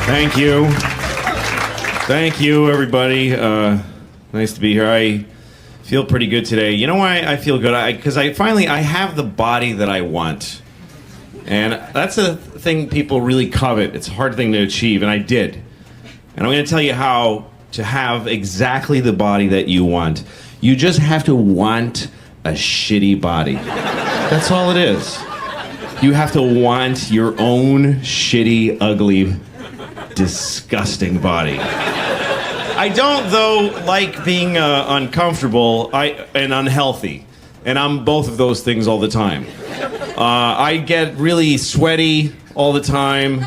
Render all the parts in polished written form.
Thank you. Thank you, everybody. Nice to be here. I feel pretty good today. You know why I feel good? Because I have the body that I want. And that's a thing people really covet. It's a hard thing to achieve, and I did. And I'm going to tell you how to have exactly the body that you want. You just have to want a shitty body. That's all it is. You have to want your own shitty, ugly, disgusting body. I don't, though, like being uncomfortable and unhealthy. And I'm both of those things all the time. I get really sweaty all the time.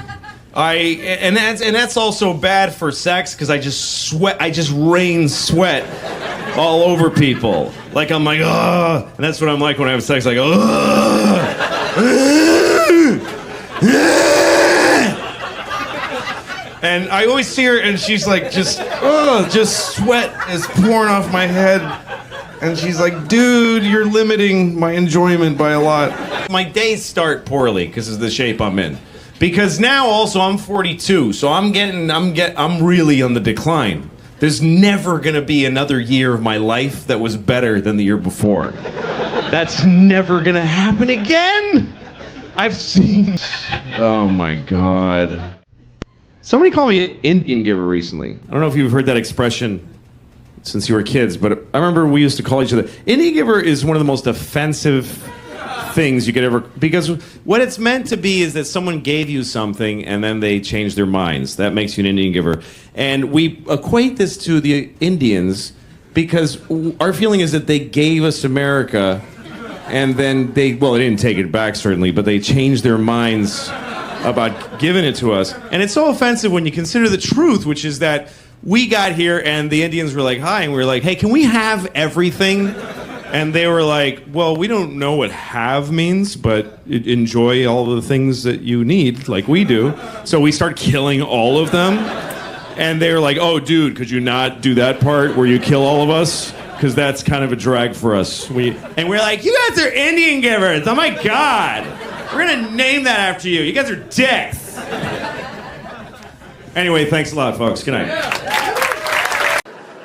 And that's also bad for sex because I just rain sweat all over people. Like I'm like, ugh. And that's what I'm like when I have sex, like, ugh. And I always see her and she's like, just sweat is pouring off my head. And she's like, dude, you're limiting my enjoyment by a lot. My days start poorly because of the shape I'm in. Because now also I'm 42, so I'm really on the decline. There's never gonna be another year of my life that was better than the year before. That's never gonna happen again. I've seen. Oh my God. Somebody called me an Indian giver recently. I don't know if you've heard that expression since you were kids, but I remember we used to call each other. Indian giver is one of the most offensive things you could ever, because what it's meant to be is that someone gave you something and then they changed their minds. That makes you an Indian giver. And we equate this to the Indians because our feeling is that they gave us America and then they didn't take it back certainly, but they changed their minds about giving it to us. And it's so offensive when you consider the truth, which is that we got here and the Indians were like, hi, and we were like, hey, can we have everything? And they were like, well, we don't know what have means, but enjoy all the things that you need, like we do. So we start killing all of them. And they were like, oh, dude, could you not do that part where you kill all of us? Because that's kind of a drag for us. And we're like, you guys are Indian givers. Oh, my God. We're going to name that after you. You guys are dicks. Anyway, thanks a lot, folks. Good night.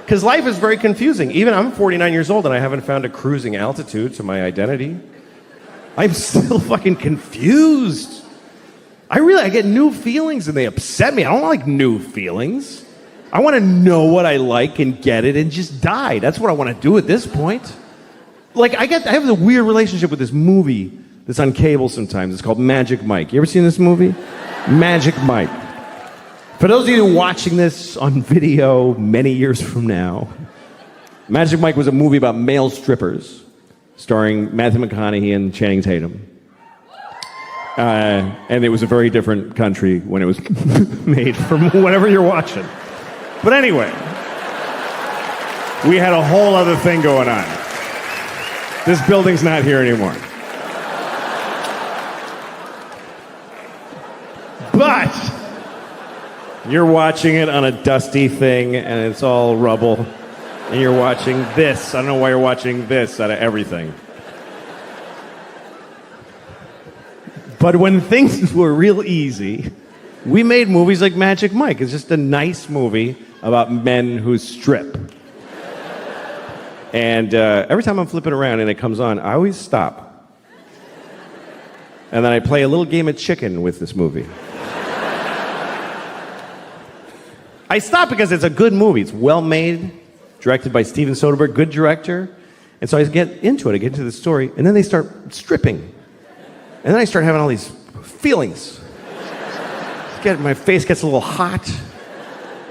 Because life is very confusing. Even I'm 49 years old and I haven't found a cruising altitude to my identity. I'm still fucking confused. I get new feelings and they upset me. I don't like new feelings. I want to know what I like and get it and just die. That's what I want to do at this point. Like, I have a weird relationship with this movie that's on cable sometimes. It's called Magic Mike. You ever seen this movie? Magic Mike. For those of you watching this on video many years from now, Magic Mike was a movie about male strippers, starring Matthew McConaughey and Channing Tatum. And it was a very different country when it was made from whatever you're watching. But anyway, we had a whole other thing going on. This building's not here anymore. But you're watching it on a dusty thing and it's all rubble. And you're watching this. I don't know why you're watching this out of everything. But when things were real easy, we made movies like Magic Mike. It's just a nice movie about men who strip. And every time I'm flipping around and it comes on, I always stop. And then I play a little game of chicken with this movie. I stop because it's a good movie. It's well made, directed by Steven Soderbergh, good director. And so I get into it, I get into the story, and then they start stripping. And then I start having all these feelings. My face gets a little hot.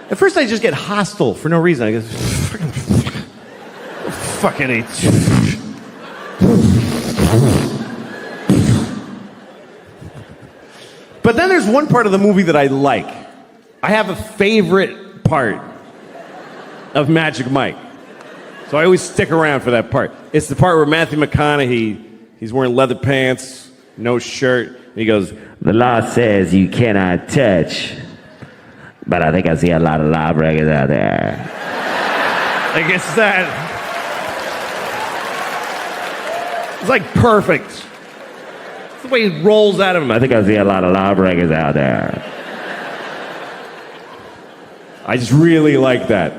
At first I just get hostile for no reason. I go, fucking hate. But then there's one part of the movie that I like. I have a favorite part of Magic Mike. So I always stick around for that part. It's the part where Matthew McConaughey, he's wearing leather pants, no shirt, and he goes, the law says you cannot touch, but I think I see a lot of lawbreakers out there. I guess that. It's like perfect. It's the way he rolls out of him. I think I see a lot of lawbreakers out there. I just really like that.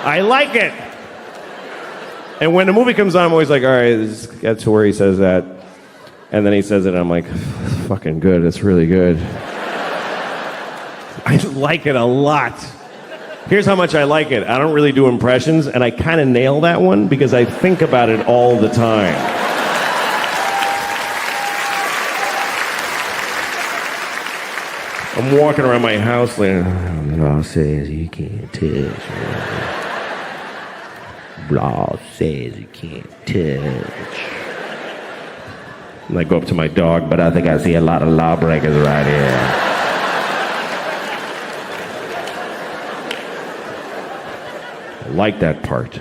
I like it. And when the movie comes on, I'm always like, all right, let's get to where he says that. And then he says it, and I'm like, it's fucking good. It's really good. I like it a lot. Here's how much I like it. I don't really do impressions, and I kind of nail that one because I think about it all the time. I'm walking around my house like, Law says you can't touch. Law says you can't touch. And I go up to my dog, but I think I see a lot of lawbreakers right here. I like that part.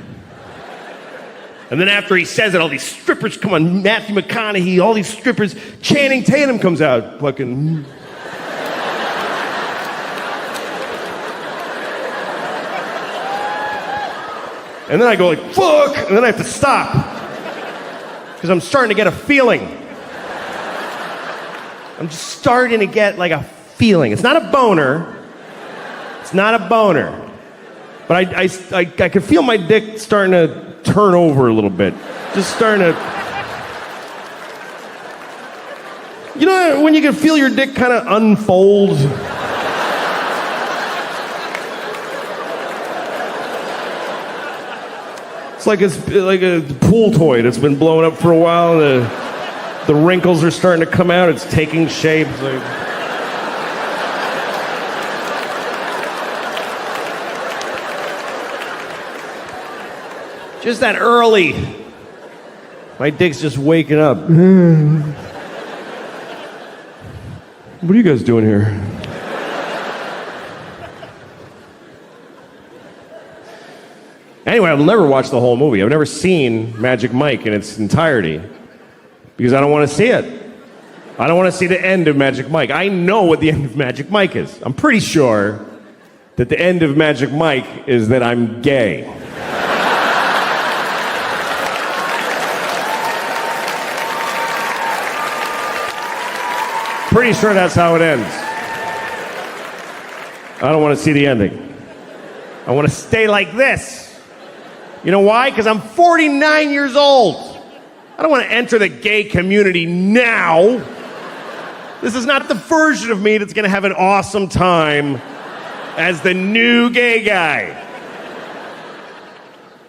And then after he says it, all these strippers come on, Matthew McConaughey, all these strippers, Channing Tatum comes out, fucking... And then I go like, fuck! And then I have to stop. Because I'm starting to get a feeling. I'm just starting to get like a feeling. It's not a boner. It's not a boner. But I can feel my dick starting to turn over a little bit. Just starting to... You know when you can feel your dick kind of unfold? It's like a pool toy that's been blown up for a while. The wrinkles are starting to come out. It's taking shape. It's like... Just that early. My dick's just waking up. What are you guys doing here? Anyway, I've never watched the whole movie. I've never seen Magic Mike in its entirety because I don't want to see it. I don't want to see the end of Magic Mike. I know what the end of Magic Mike is. I'm pretty sure that the end of Magic Mike is that I'm gay. Pretty sure that's how it ends. I don't want to see the ending. I want to stay like this. You know why? Because I'm 49 years old. I don't want to enter the gay community now. This is not the version of me that's going to have an awesome time as the new gay guy.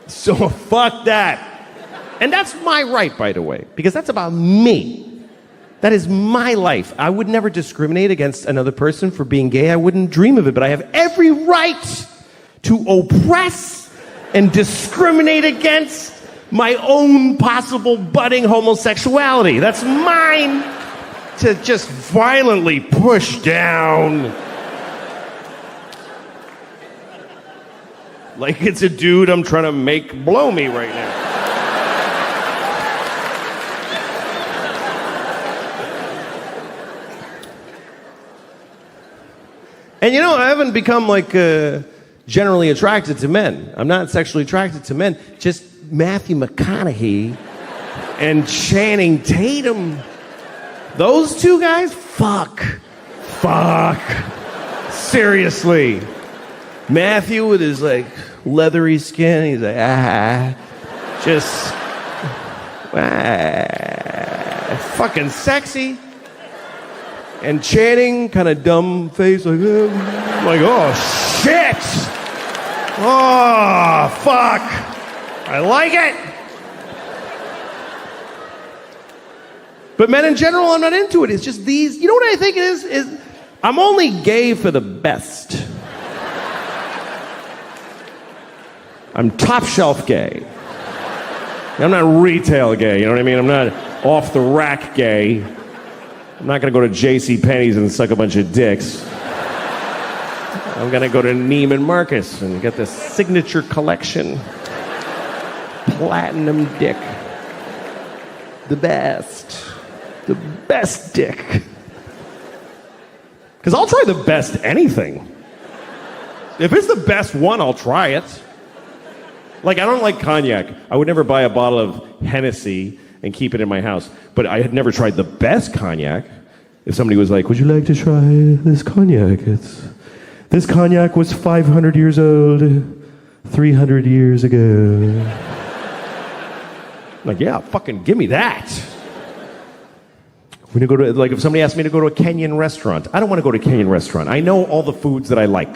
So fuck that. And that's my right, by the way, because that's about me. That is my life. I would never discriminate against another person for being gay. I wouldn't dream of it, but I have every right to oppress and discriminate against my own possible budding homosexuality. That's mine to just violently push down. Like it's a dude I'm trying to make blow me right now. And you know, I haven't become like generally attracted to men. I'm not sexually attracted to men. Just Matthew McConaughey and Channing Tatum. Those two guys? Fuck. Seriously. Matthew with his like leathery skin, he's like, fucking sexy. And Channing, kind of dumb face, like oh shit! Oh fuck! I like it. But men in general, I'm not into it. It's just these. You know what I think it is? Is I'm only gay for the best. I'm top shelf gay. I'm not retail gay. You know what I mean? I'm not off the rack gay. I'm not going to go to JCPenney's and suck a bunch of dicks. I'm going to go to Neiman Marcus and get the signature collection. Platinum dick. The best. The best dick. Because I'll try the best anything. If it's the best one, I'll try it. Like, I don't like cognac. I would never buy a bottle of Hennessy and keep it in my house. But I had never tried the best cognac. If somebody was like, would you like to try this cognac? This cognac was 500 years old 300 years ago. Like, yeah, fucking give me that. When you go to, like, if somebody asked me to go to a Kenyan restaurant, I don't want to go to a Kenyan restaurant. I know all the foods that I like.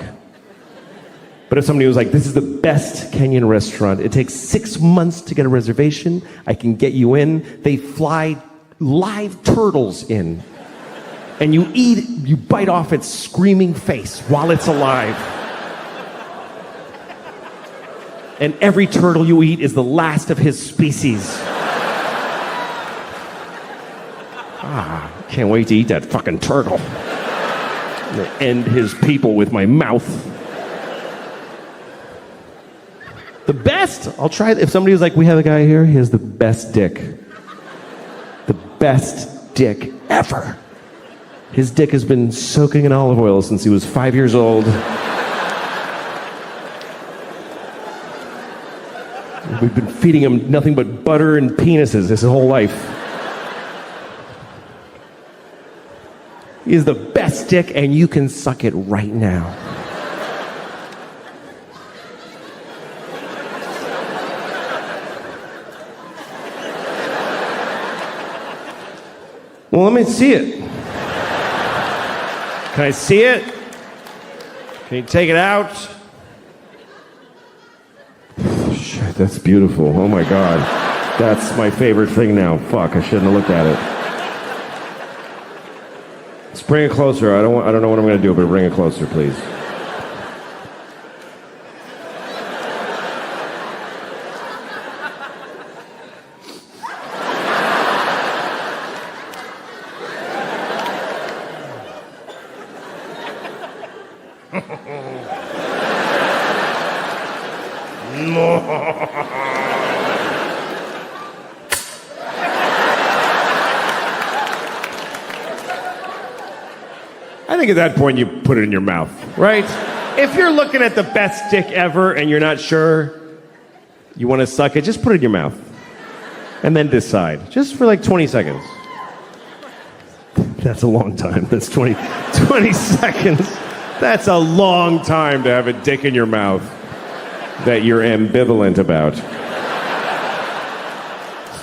But if somebody was like, this is the best Kenyan restaurant, it takes 6 months to get a reservation, I can get you in, they fly live turtles in. And you bite off its screaming face while it's alive. And every turtle you eat is the last of his species. Can't wait to eat that fucking turtle. I'm gonna end his people with my mouth. The best, I'll try, if somebody was like, we have a guy here, he has the best dick. The best dick ever. His dick has been soaking in olive oil since he was 5 years old. We've been feeding him nothing but butter and penises his whole life. He is the best dick, and you can suck it right now. Well, let me see it. Can I see it? Can you take it out? Shit, that's beautiful. Oh my God. That's my favorite thing now. Fuck, I shouldn't have looked at it. Let's bring it closer. I don't know what I'm going to do, but bring it closer, please. I think at that point you put it in your mouth, right? If you're looking at the best dick ever and you're not sure you want to suck it, just put it in your mouth. And then decide. Just for like 20 seconds. That's a long time. That's 20 seconds. That's a long time to have a dick in your mouth that you're ambivalent about.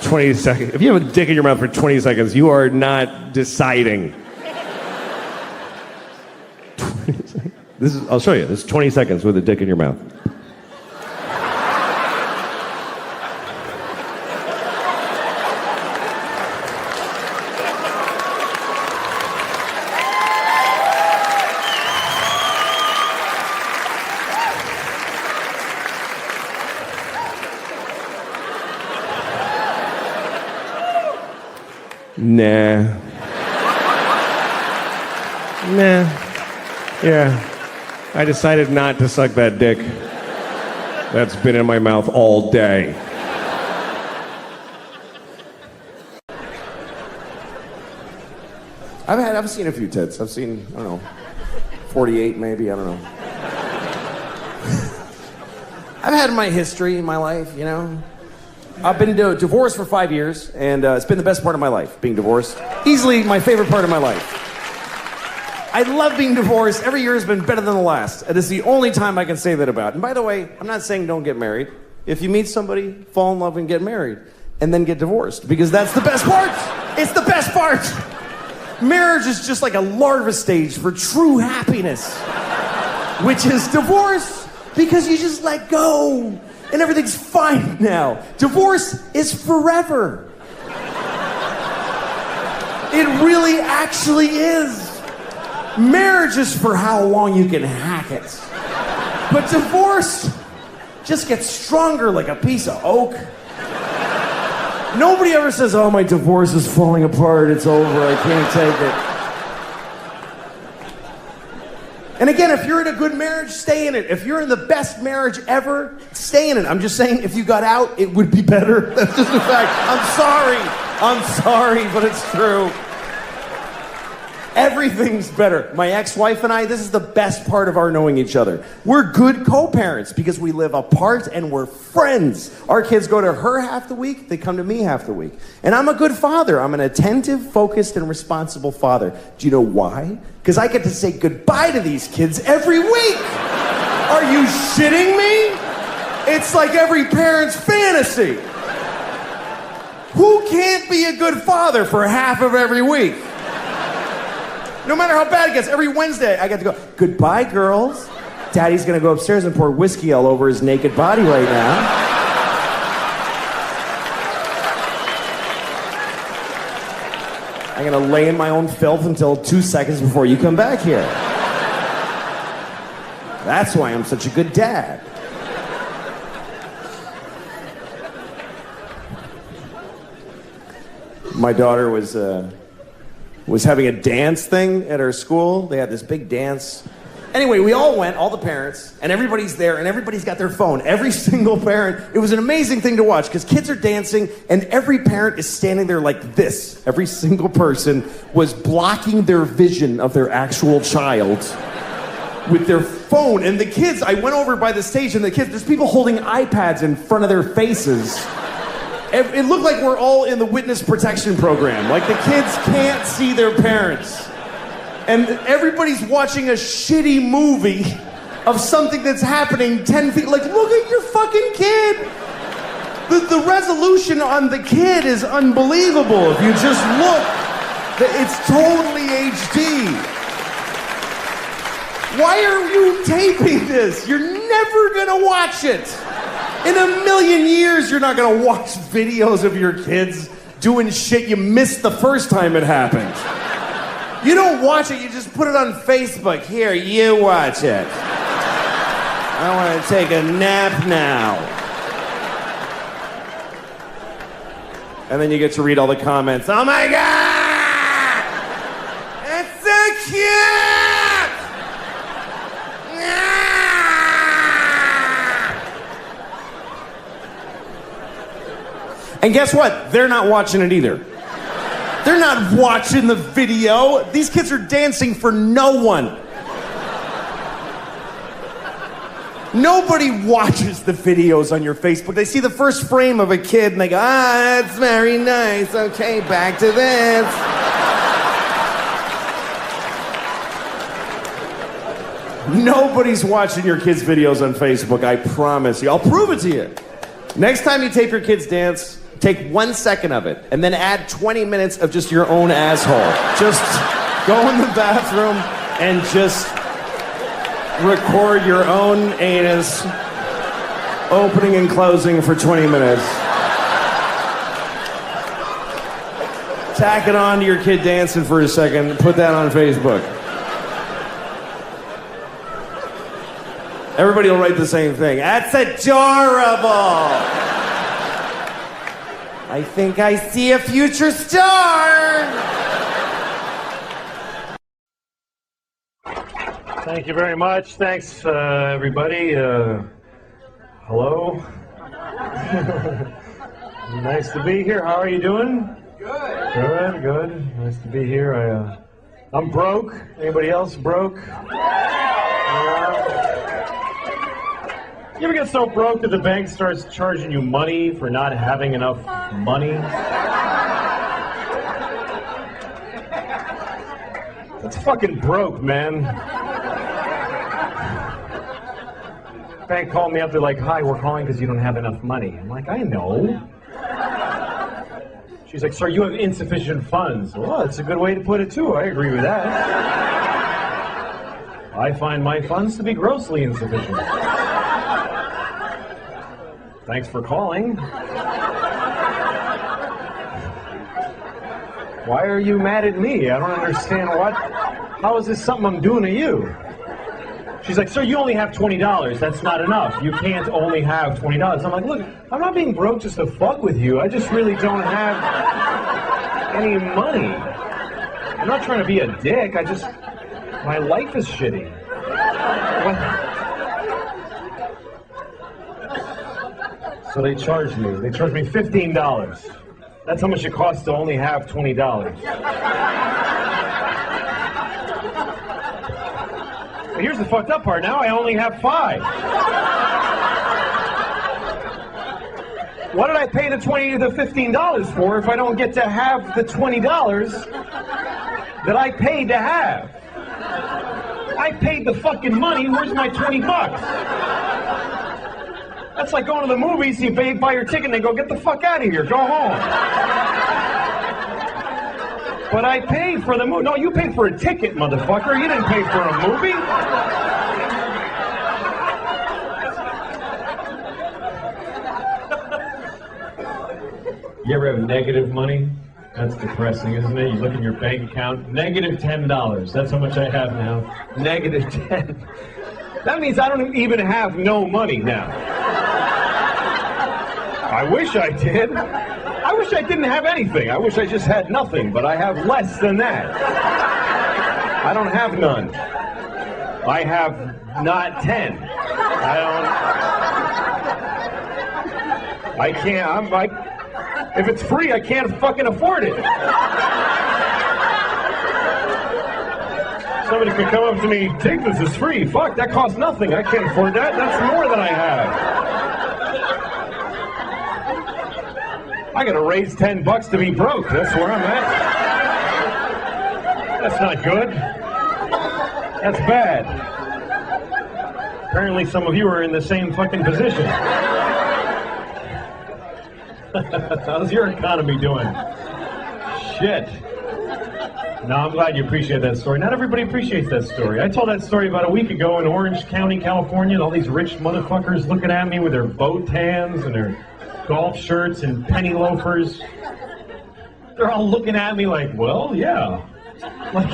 20 seconds. If you have a dick in your mouth for 20 seconds, you are not deciding. I'll show you. This is 20 seconds with a dick in your mouth. Nah. Yeah. I decided not to suck that dick that's been in my mouth all day. I've seen a few tits. I've seen, I don't know, 48 maybe, I don't know. I've had my history in my life, you know. I've been divorced for 5 years, and it's been the best part of my life, being divorced. Easily my favorite part of my life. I love being divorced. Every year has been better than the last. It is the only time I can say that about. And by the way, I'm not saying don't get married. If you meet somebody, fall in love and get married, and then get divorced, because that's the best part. It's the best part. Marriage is just like a larva stage for true happiness, which is divorce, because you just let go, and everything's fine now. Divorce is forever. It really actually is. Marriage is for how long you can hack it. But divorce just gets stronger like a piece of oak. Nobody ever says, oh, my divorce is falling apart, it's over, I can't take it. And again, if you're in a good marriage, stay in it. If you're in the best marriage ever, stay in it. I'm just saying, if you got out, it would be better. That's just a fact. I'm sorry, but it's true. Everything's better. My ex-wife and I, this is the best part of our knowing each other. We're good co-parents because we live apart and we're friends. Our kids go to her half the week, they come to me half the week. And I'm a good father. I'm an attentive, focused, and responsible father. Do you know why? Because I get to say goodbye to these kids every week. Are you shitting me? It's like every parent's fantasy. Who can't be a good father for half of every week? No matter how bad it gets, every Wednesday I get to go, goodbye, girls. Daddy's gonna go upstairs and pour whiskey all over his naked body right now. I'm gonna lay in my own filth until 2 seconds before you come back here. That's why I'm such a good dad. My daughter was having a dance thing at her school. They had this big dance. Anyway, we all went, all the parents, and everybody's there, and everybody's got their phone. Every single parent. It was an amazing thing to watch, because kids are dancing, and every parent is standing there like this. Every single person was blocking their vision of their actual child with their phone. And the kids, I went over by the stage, and the kids, there's people holding iPads in front of their faces. It looked like we're all in the witness protection program. Like the kids can't see their parents. And everybody's watching a shitty movie of something that's happening 10 feet. Like, look at your fucking kid. The resolution on the kid is unbelievable. If you just look, it's totally HD. Why are you taping this? You're never gonna watch it. In a million years, you're not gonna watch videos of your kids doing shit you missed the first time it happened. You don't watch it, you just put it on Facebook. Here, you watch it. I want to take a nap now. And then you get to read all the comments. Oh my God! It's so cute! And guess what? They're not watching it either. They're not watching the video. These kids are dancing for no one. Nobody watches the videos on your Facebook. They see the first frame of a kid and they go, that's very nice. Okay, back to this. Nobody's watching your kids' videos on Facebook, I promise you. I'll prove it to you. Next time you tape your kids dance, take 1 second of it, and then add 20 minutes of just your own asshole. Just go in the bathroom and just record your own anus opening and closing for 20 minutes. Tack it on to your kid dancing for a second, put that on Facebook. Everybody will write the same thing. That's adorable. I think I see a future star. Thank you very much. Thanks, everybody. Hello. Nice to be here. How are you doing? Good. Good, good. Nice to be here. I'm broke. Anybody else broke? You ever get so broke that the bank starts charging you money for not having enough money? That's fucking broke, man. Bank called me up, they're like, hi, we're calling because you don't have enough money. I'm like, I know. She's like, sir, you have insufficient funds. Well, that's a good way to put it too, I agree with that. I find my funds to be grossly insufficient. Thanks for calling. Why are you mad at me? I don't understand what. How is this something I'm doing to you? She's like, sir, you only have $20. That's not enough. You can't only have $20. I'm like, look, I'm not being broke just to fuck with you. I just really don't have any money. I'm not trying to be a dick. My life is shitty. What? So they charged me. They charged me $15. That's how much it costs to only have $20. Here's the fucked up part. Now I only have 5. What did I pay the $20 to the $15 for if I don't get to have the $20 that I paid to have? I paid the fucking money. Where's my 20 bucks? That's like going to the movies. You buy your ticket and they go, get the fuck out of here. Go home. But I paid for the movie. No, you paid for a ticket, motherfucker. You didn't pay for a movie. You ever have negative money? That's depressing, isn't it? You look in your bank account, negative $10. That's how much I have now. Negative 10. That means I don't even have no money now. I wish I did. I wish I didn't have anything. I wish I just had nothing, but I have less than that. I don't have none. I have not 10. I can't, if it's free, I can't fucking afford it. Somebody could come up to me, take this, it's free. Fuck, that costs nothing. I can't afford that. That's more than I have. I gotta raise $10 to be broke. That's where I'm at. That's not good. That's bad. Apparently some of you are in the same fucking position. How's your economy doing? Shit. No, I'm glad you appreciate that story. Not everybody appreciates that story. I told that story about a week ago in Orange County, California, and all these rich motherfuckers looking at me with their bow tans and their golf shirts and penny loafers. They're all looking at me like, well, yeah. Like,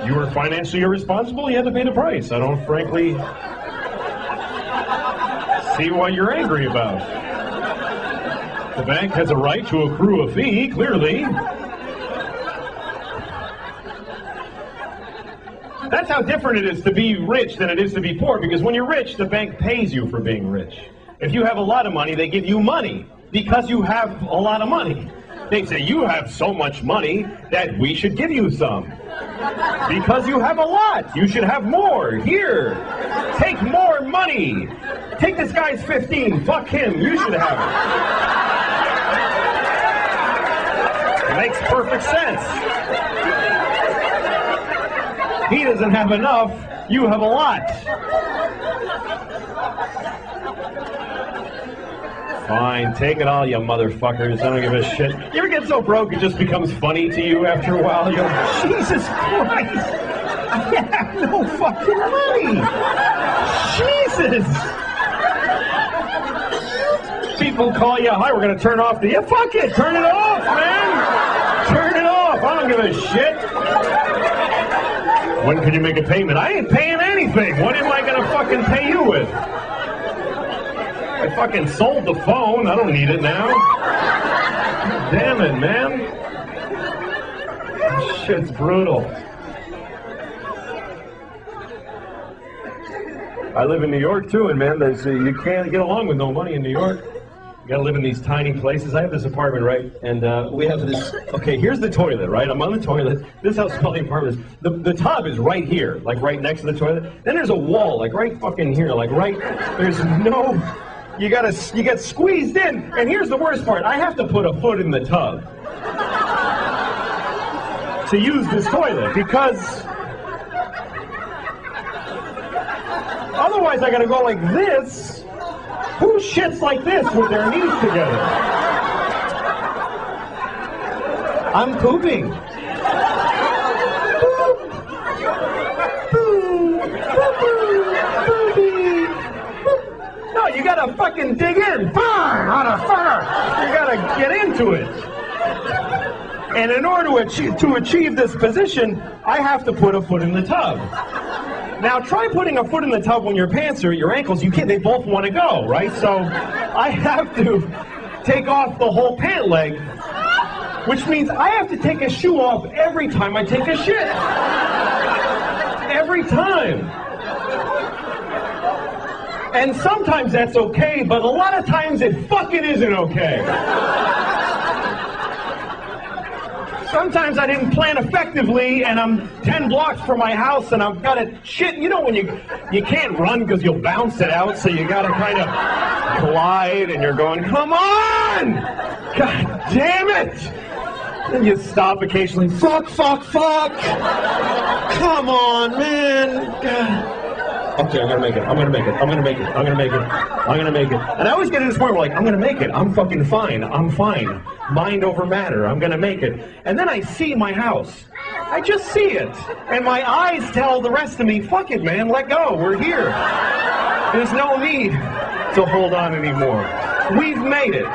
you were financially irresponsible, you had to pay the price. I don't frankly see what you're angry about. The bank has a right to accrue a fee, clearly. That's how different it is to be rich than it is to be poor, because when you're rich, the bank pays you for being rich. If you have a lot of money, they give you money because you have a lot of money. They say, you have so much money that we should give you some. Because you have a lot, you should have more. Here, take more money. Take this guy's 15, fuck him, you should have it. Makes perfect sense. He doesn't have enough, you have a lot. Fine, take it all, you motherfuckers. I don't give a shit. You ever get so broke it just becomes funny to you after a while? You're like, Jesus Christ! I have no fucking money! Jesus! People call you, hi, we're gonna turn off the... Yeah, fuck it! Turn it off, man! Turn it off! I don't give a shit! When can you make a payment? I ain't paying anything! What am I gonna fucking pay you with? I fucking sold the phone. I don't need it now. Damn it, man. This shit's brutal. I live in New York, too, and, man, you can't get along with no money in New York. You gotta live in these tiny places. I have this apartment, right? And we have this... Okay, here's the toilet, right? I'm on the toilet. This is how small the apartment is. The tub is right here, like right next to the toilet. Then there's a wall, like right fucking here, like right... There's no... You get squeezed in, and here's the worst part. I have to put a foot in the tub to use this toilet, because otherwise I gotta go like this. Who shits like this with their knees together? I'm pooping. No, you gotta fucking dig in. You gotta get into it. And in order to achieve this position, I have to put a foot in the tub. Now try putting a foot in the tub when your pants are at your ankles. You can't, they both want to go, right? So I have to take off the whole pant leg, which means I have to take a shoe off every time I take a shit. Every time. And sometimes that's okay, but a lot of times it fucking isn't okay. Sometimes I didn't plan effectively, and I'm 10 blocks from my house, and I've got to shit. You know when you can't run because you'll bounce it out, so you got to kind of glide, and you're going, come on! God damn it! Then you stop occasionally. Fuck! Come on, man! God. Okay, I'm gonna make it. And I always get to this point where, like, I'm gonna make it. I'm fucking fine. I'm fine. Mind over matter. I'm gonna make it. And then I see my house. I just see it. And my eyes tell the rest of me, fuck it, man. Let go. We're here. There's no need to hold on anymore. We've made it.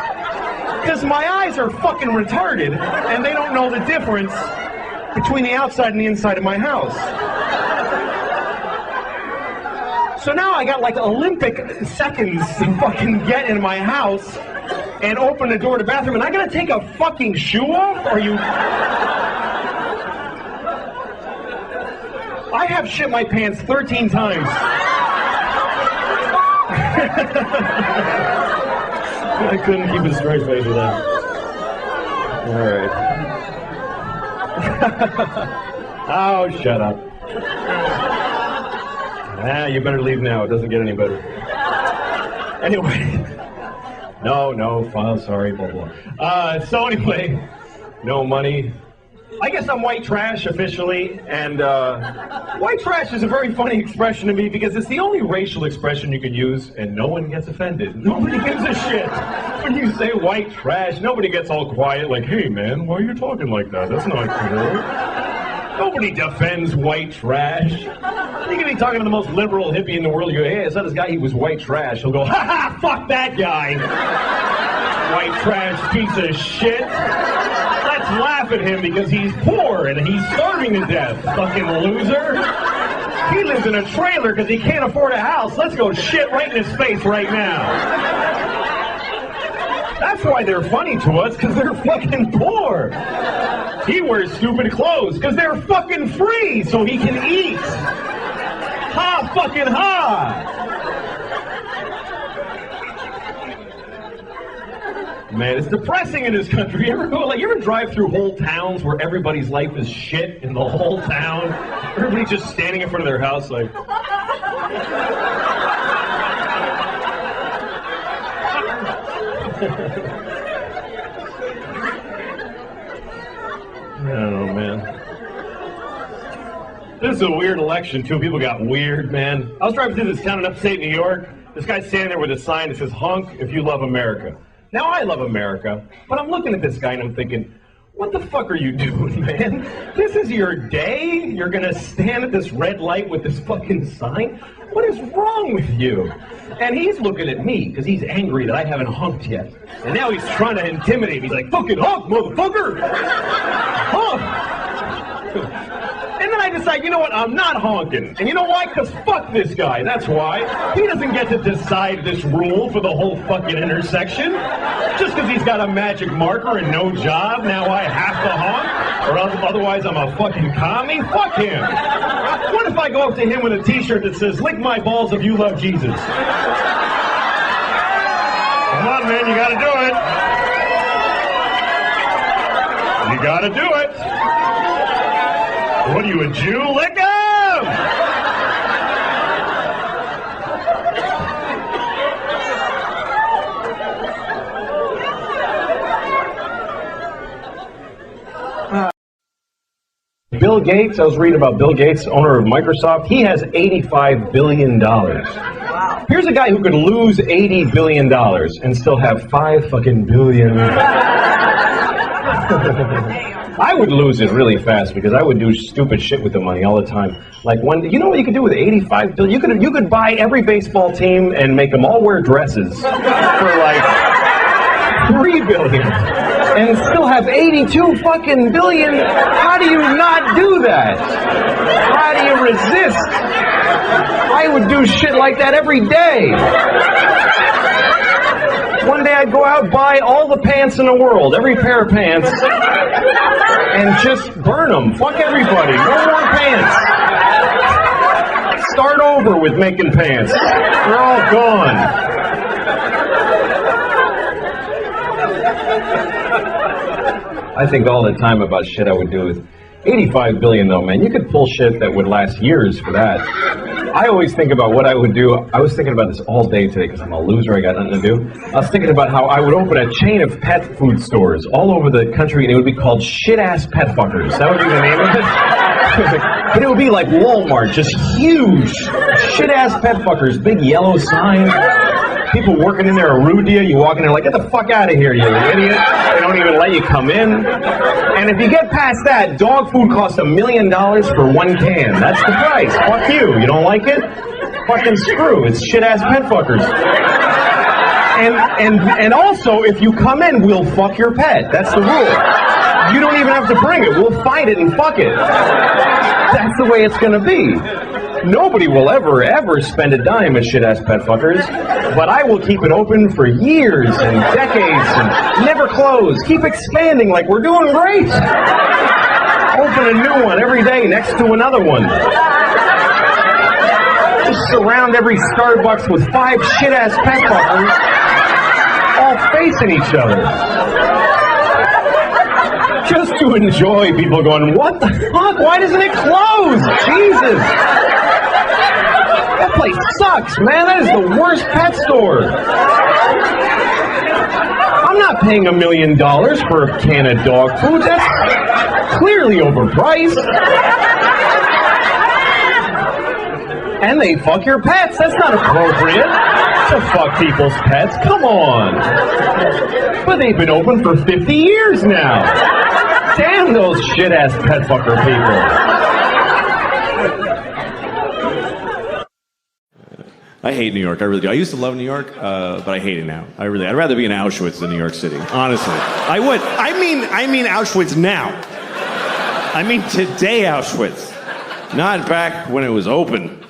Because my eyes are fucking retarded, and they don't know the difference between the outside and the inside of my house. So now I got like Olympic seconds to fucking get in my house and open the door to the bathroom, and I gotta take a fucking shoe off? Are you... I have shit my pants 13 times. I couldn't keep a straight face with that. Alright. Oh, shut up. You better leave now. It doesn't get any better. Anyway. No, file, sorry, blah, blah. So anyway, no money. I guess I'm white trash officially, and white trash is a very funny expression to me because it's the only racial expression you can use, and no one gets offended. Nobody gives a shit when you say white trash. Nobody gets all quiet like, hey man, why are you talking like that? That's not cool. Nobody defends white trash. You can be talking to the most liberal hippie in the world. You go, hey, I saw this guy, he was white trash. He'll go, ha ha, fuck that guy. White trash piece of shit. Let's laugh at him because he's poor and he's starving to death. Fucking loser. He lives in a trailer because he can't afford a house. Let's go shit right in his face right now. That's why they're funny to us, because they're fucking poor. He wears stupid clothes because they're fucking free so he can eat. Ha fucking ha! Man, it's depressing in this country. You ever drive through whole towns where everybody's life is shit in the whole town? Everybody's just standing in front of their house like... I don't know, man. This is a weird election, too. People got weird, man. I was driving through this town in upstate New York. This guy's standing there with a sign that says, honk if you love America. Now, I love America, but I'm looking at this guy and I'm thinking, what the fuck are you doing, man? This is your day? You're gonna stand at this red light with this fucking sign? What is wrong with you? And he's looking at me because he's angry that I haven't honked yet. And now he's trying to intimidate me. He's like, fucking honk, motherfucker! Honk! And then I decide, you know what, I'm not honking. And you know why? Because fuck this guy, that's why. He doesn't get to decide this rule for the whole fucking intersection. Just because he's got a magic marker and no job, now I have to honk? Or otherwise I'm a fucking commie? Fuck him. What if I go up to him with a t-shirt that says, lick my balls if you love Jesus? Come on, man, you gotta do it. You gotta do it. What are you, a Jew? Lick him! Bill Gates, I was reading about Bill Gates, owner of Microsoft. He has $85 billion. Wow. Here's a guy who could lose $80 billion and still have 5 fucking billion. I would lose it really fast because I would do stupid shit with the money all the time. Like you know what you could do with $85 billion? You could buy every baseball team and make them all wear dresses for like $3 billion and still have 82 fucking billion. How do you not do that? How do you resist? I would do shit like that every day. One day I'd go out, buy all the pants in the world, every pair of pants, and just burn them. Fuck everybody. No more pants. Start over with making pants. They're all gone. I think all the time about shit I would do with 85 billion though, man. You could pull shit that would last years for that. I always think about what I would do. I was thinking about this all day today because I'm a loser. I got nothing to do. I was thinking about how I would open a chain of pet food stores all over the country, and it would be called Shit-Ass Pet Fuckers. That would be the name of it. But it would be like Walmart, just huge shit-ass pet fuckers, big yellow sign. People working in there are rude to you. You walk in there like, get the fuck out of here, you idiot. They don't even let you come in. And if you get past that, dog food costs $1 million for one can. That's the price. Fuck you. You don't like it? Fucking screw. It's shit-ass pet fuckers. And also, if you come in, we'll fuck your pet. That's the rule. You don't even have to bring it. We'll find it and fuck it. That's the way it's gonna be. Nobody will ever spend a dime at shit-ass pet fuckers, but I will keep it open for years and decades and never close. Keep expanding like we're doing great. Open a new one every day next to another one. Just surround every Starbucks with 5 shit-ass pet fuckers all facing each other. Just to enjoy people going, what the fuck? Why doesn't it close? Jesus. That place sucks, man. That is the worst pet store. I'm not paying $1 million for a can of dog food. That's clearly overpriced. And they fuck your pets. That's not appropriate to fuck people's pets. Come on. But they've been open for 50 years now. Damn those shit-ass pet fucker people. I hate New York. I really do. I used to love New York, but I hate it now. I'd rather be in Auschwitz than New York City. Honestly, I would. I mean Auschwitz now. I mean today Auschwitz, not back when it was open.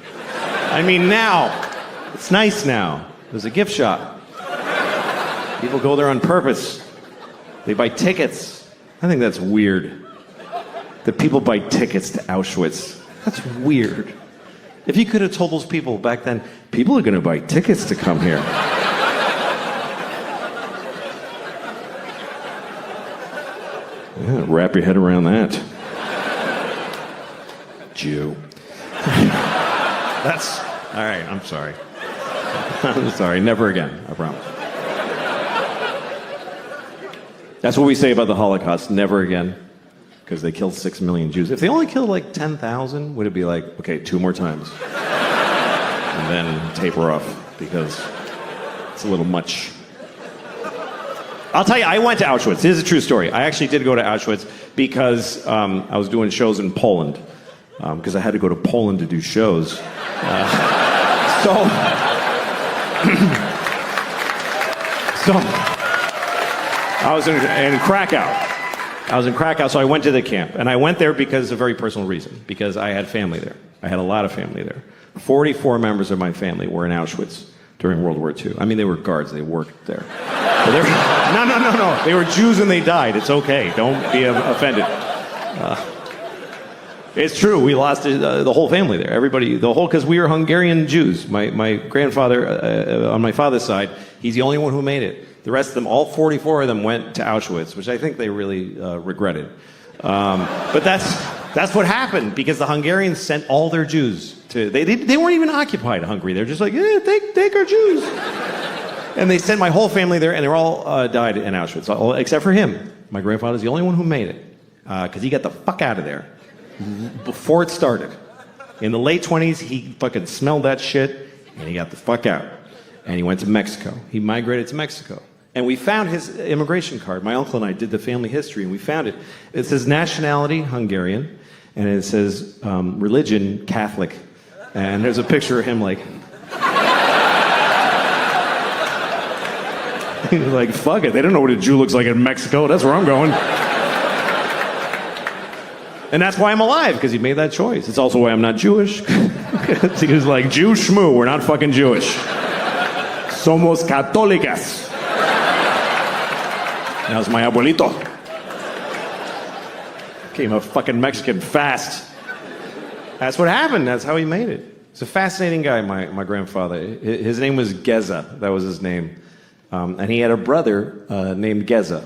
I mean now. It's nice now. There's a gift shop. People go there on purpose. They buy tickets. I think that's weird. That people buy tickets to Auschwitz. That's weird. If you could have told those people back then, people are going to buy tickets to come here. Yeah, wrap your head around that. Jew. That's, all right, I'm sorry. I'm sorry, never again, I promise. That's what we say about the Holocaust, never again. Because they killed 6 million Jews. If they only killed like 10,000, would it be like, okay, 2 more times? And then taper off, because it's a little much. I'll tell you, I went to Auschwitz. This is a true story. I actually did go to Auschwitz because I was doing shows in Poland. Because I had to go to Poland to do shows. So I was in Krakow. I was in Krakow, so I went to the camp. And I went there because of a very personal reason. Because I had family there. I had a lot of family there. 44 members of my family were in Auschwitz during World War II. I mean, they were guards. They worked there. No. They were Jews and they died. It's okay. Don't be offended. It's true. We lost the whole family there. Everybody, because we were Hungarian Jews. My grandfather, on my father's side, he's the only one who made it. The rest of them, all 44 of them, went to Auschwitz, which I think they really regretted. But that's what happened, because the Hungarians sent all their Jews to... They weren't even occupied Hungary. They're just like, yeah, take our Jews. And they sent my whole family there, and they all died in Auschwitz, except for him. My grandfather's the only one who made it, because he got the fuck out of there before it started. In the late 20s, he fucking smelled that shit, and he got the fuck out. And he went to Mexico. He migrated to Mexico. And we found his immigration card. My uncle and I did the family history, and we found it. It says nationality, Hungarian, and it says religion, Catholic. And there's a picture of him like... He's like, fuck it. They don't know what a Jew looks like in Mexico. That's where I'm going. And that's why I'm alive, because he made that choice. It's also why I'm not Jewish. He was like, Jew schmoo, we're not fucking Jewish. Somos católicas. That was my abuelito. Became a fucking Mexican fast. That's what happened. That's how he made it. He's a fascinating guy, my grandfather. His name was Geza. That was his name. And he had a brother named Geza.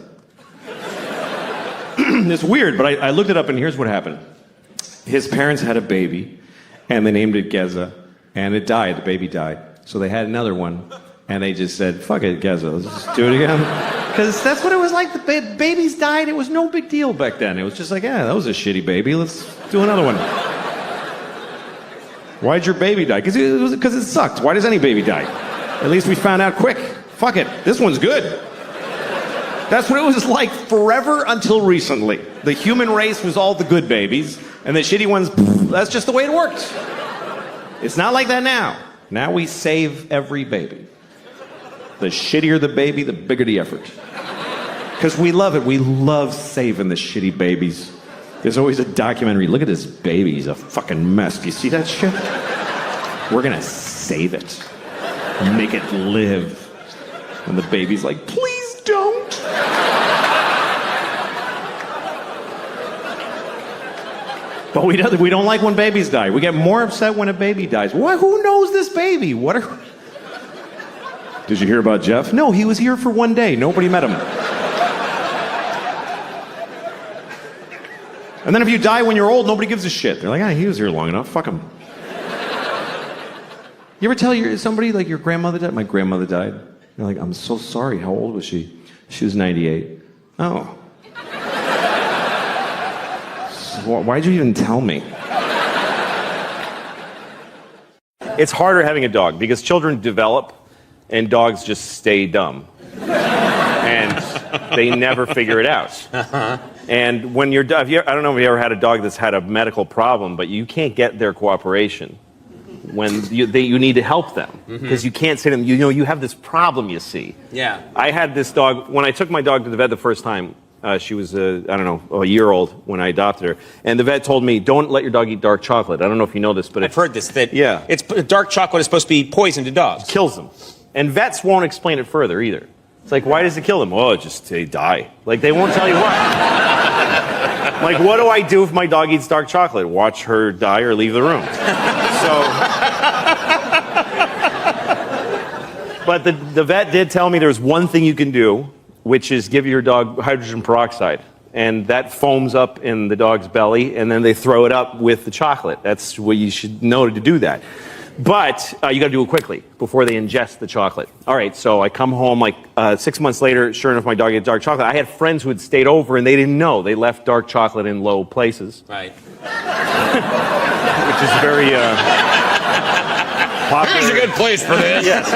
it's weird, but I looked it up, and here's what happened. His parents had a baby, and they named it Geza, and it died. The baby died. So they had another one, and they just said, fuck it, Geza, let's just do it again. Because that's what it was like. The babies died. It was no big deal back then. It was just like, yeah, that was a shitty baby. Let's do another one. Why'd your baby die? Because it sucked. Why does any baby die? At least we found out quick. Fuck it, this one's good. That's what it was like forever until recently. The human race was all the good babies, and the shitty ones, that's just the way it worked. It's not like that now. Now we save every baby. The shittier the baby, the bigger the effort. Because we love it. We love saving the shitty babies. There's always a documentary. Look at this baby. He's a fucking mess. Do you see that shit? We're going to save it. Make it live. And the baby's like, please don't. But we don't like when babies die. We get more upset when a baby dies. What? Who knows this baby? What are... Did you hear about Jeff? No, he was here for 1 day. Nobody met him. And then if you die when you're old, nobody gives a shit. They're like, he was here long enough. Fuck him. You ever tell somebody, like, your grandmother died? My grandmother died. They're like, I'm so sorry. How old was she? She was 98. Oh. Why'd you even tell me? It's harder having a dog because children develop and dogs just stay dumb. And they never figure it out. And when you're done, I don't know if you ever had a dog that's had a medical problem, but you can't get their cooperation when you need to help them. Because you can't say to them, you have this problem, you see. Yeah. I had this dog, when I took my dog to the vet the first time, she was, a year old when I adopted her. And the vet told me, don't let your dog eat dark chocolate. I don't know if you know this, but I've heard this, that yeah. Dark chocolate is supposed to be poison to dogs. Kills them. And vets won't explain it further either. It's like, why does it kill them? Oh, just they die. Like, they won't tell you why. Like, what do I do if my dog eats dark chocolate? Watch her die or leave the room. But the vet did tell me there's one thing you can do, which is give your dog hydrogen peroxide. And that foams up in the dog's belly, and then they throw it up with the chocolate. That's what you should know to do that. But you got to do it quickly before they ingest the chocolate. All right, so I come home like 6 months later. Sure enough, my dog ate dark chocolate. I had friends who had stayed over, and they didn't know. They left dark chocolate in low places. Right. Which is very popular. Here's a good place for this. Yes.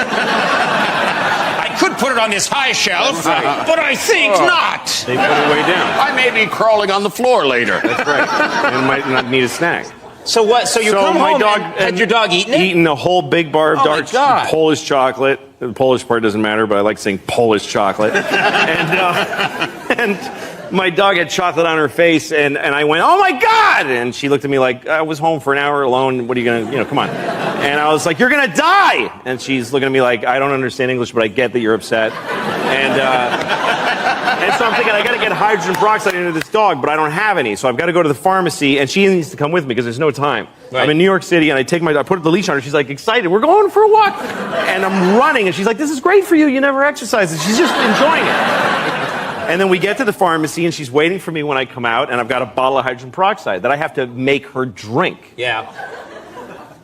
I could put it on this high shelf, but I think not. They put it way down. I may be crawling on the floor later. That's right. And might not need a snack. So what? So you come home and had your dog eating it? Eating a whole big bar of Oh, dark my God. Polish chocolate. The Polish part doesn't matter, but I like saying Polish chocolate. And my dog had chocolate on her face, and I went, oh my God! And she looked at me like, I was home for an hour alone. What are you gonna, come on. And I was like, you're gonna die! And she's looking at me like, I don't understand English, but I get that you're upset. And so I'm thinking, I gotta get hydrogen peroxide into this dog, but I don't have any. So I've gotta go to the pharmacy, and she needs to come with me because there's no time. Right. I'm in New York City, and I put the leash on her. She's like excited. We're going for a walk. And I'm running, and she's like, this is great for you. You never exercise. And she's just enjoying it. And then we get to the pharmacy, and she's waiting for me when I come out, and I've got a bottle of hydrogen peroxide that I have to make her drink. Yeah.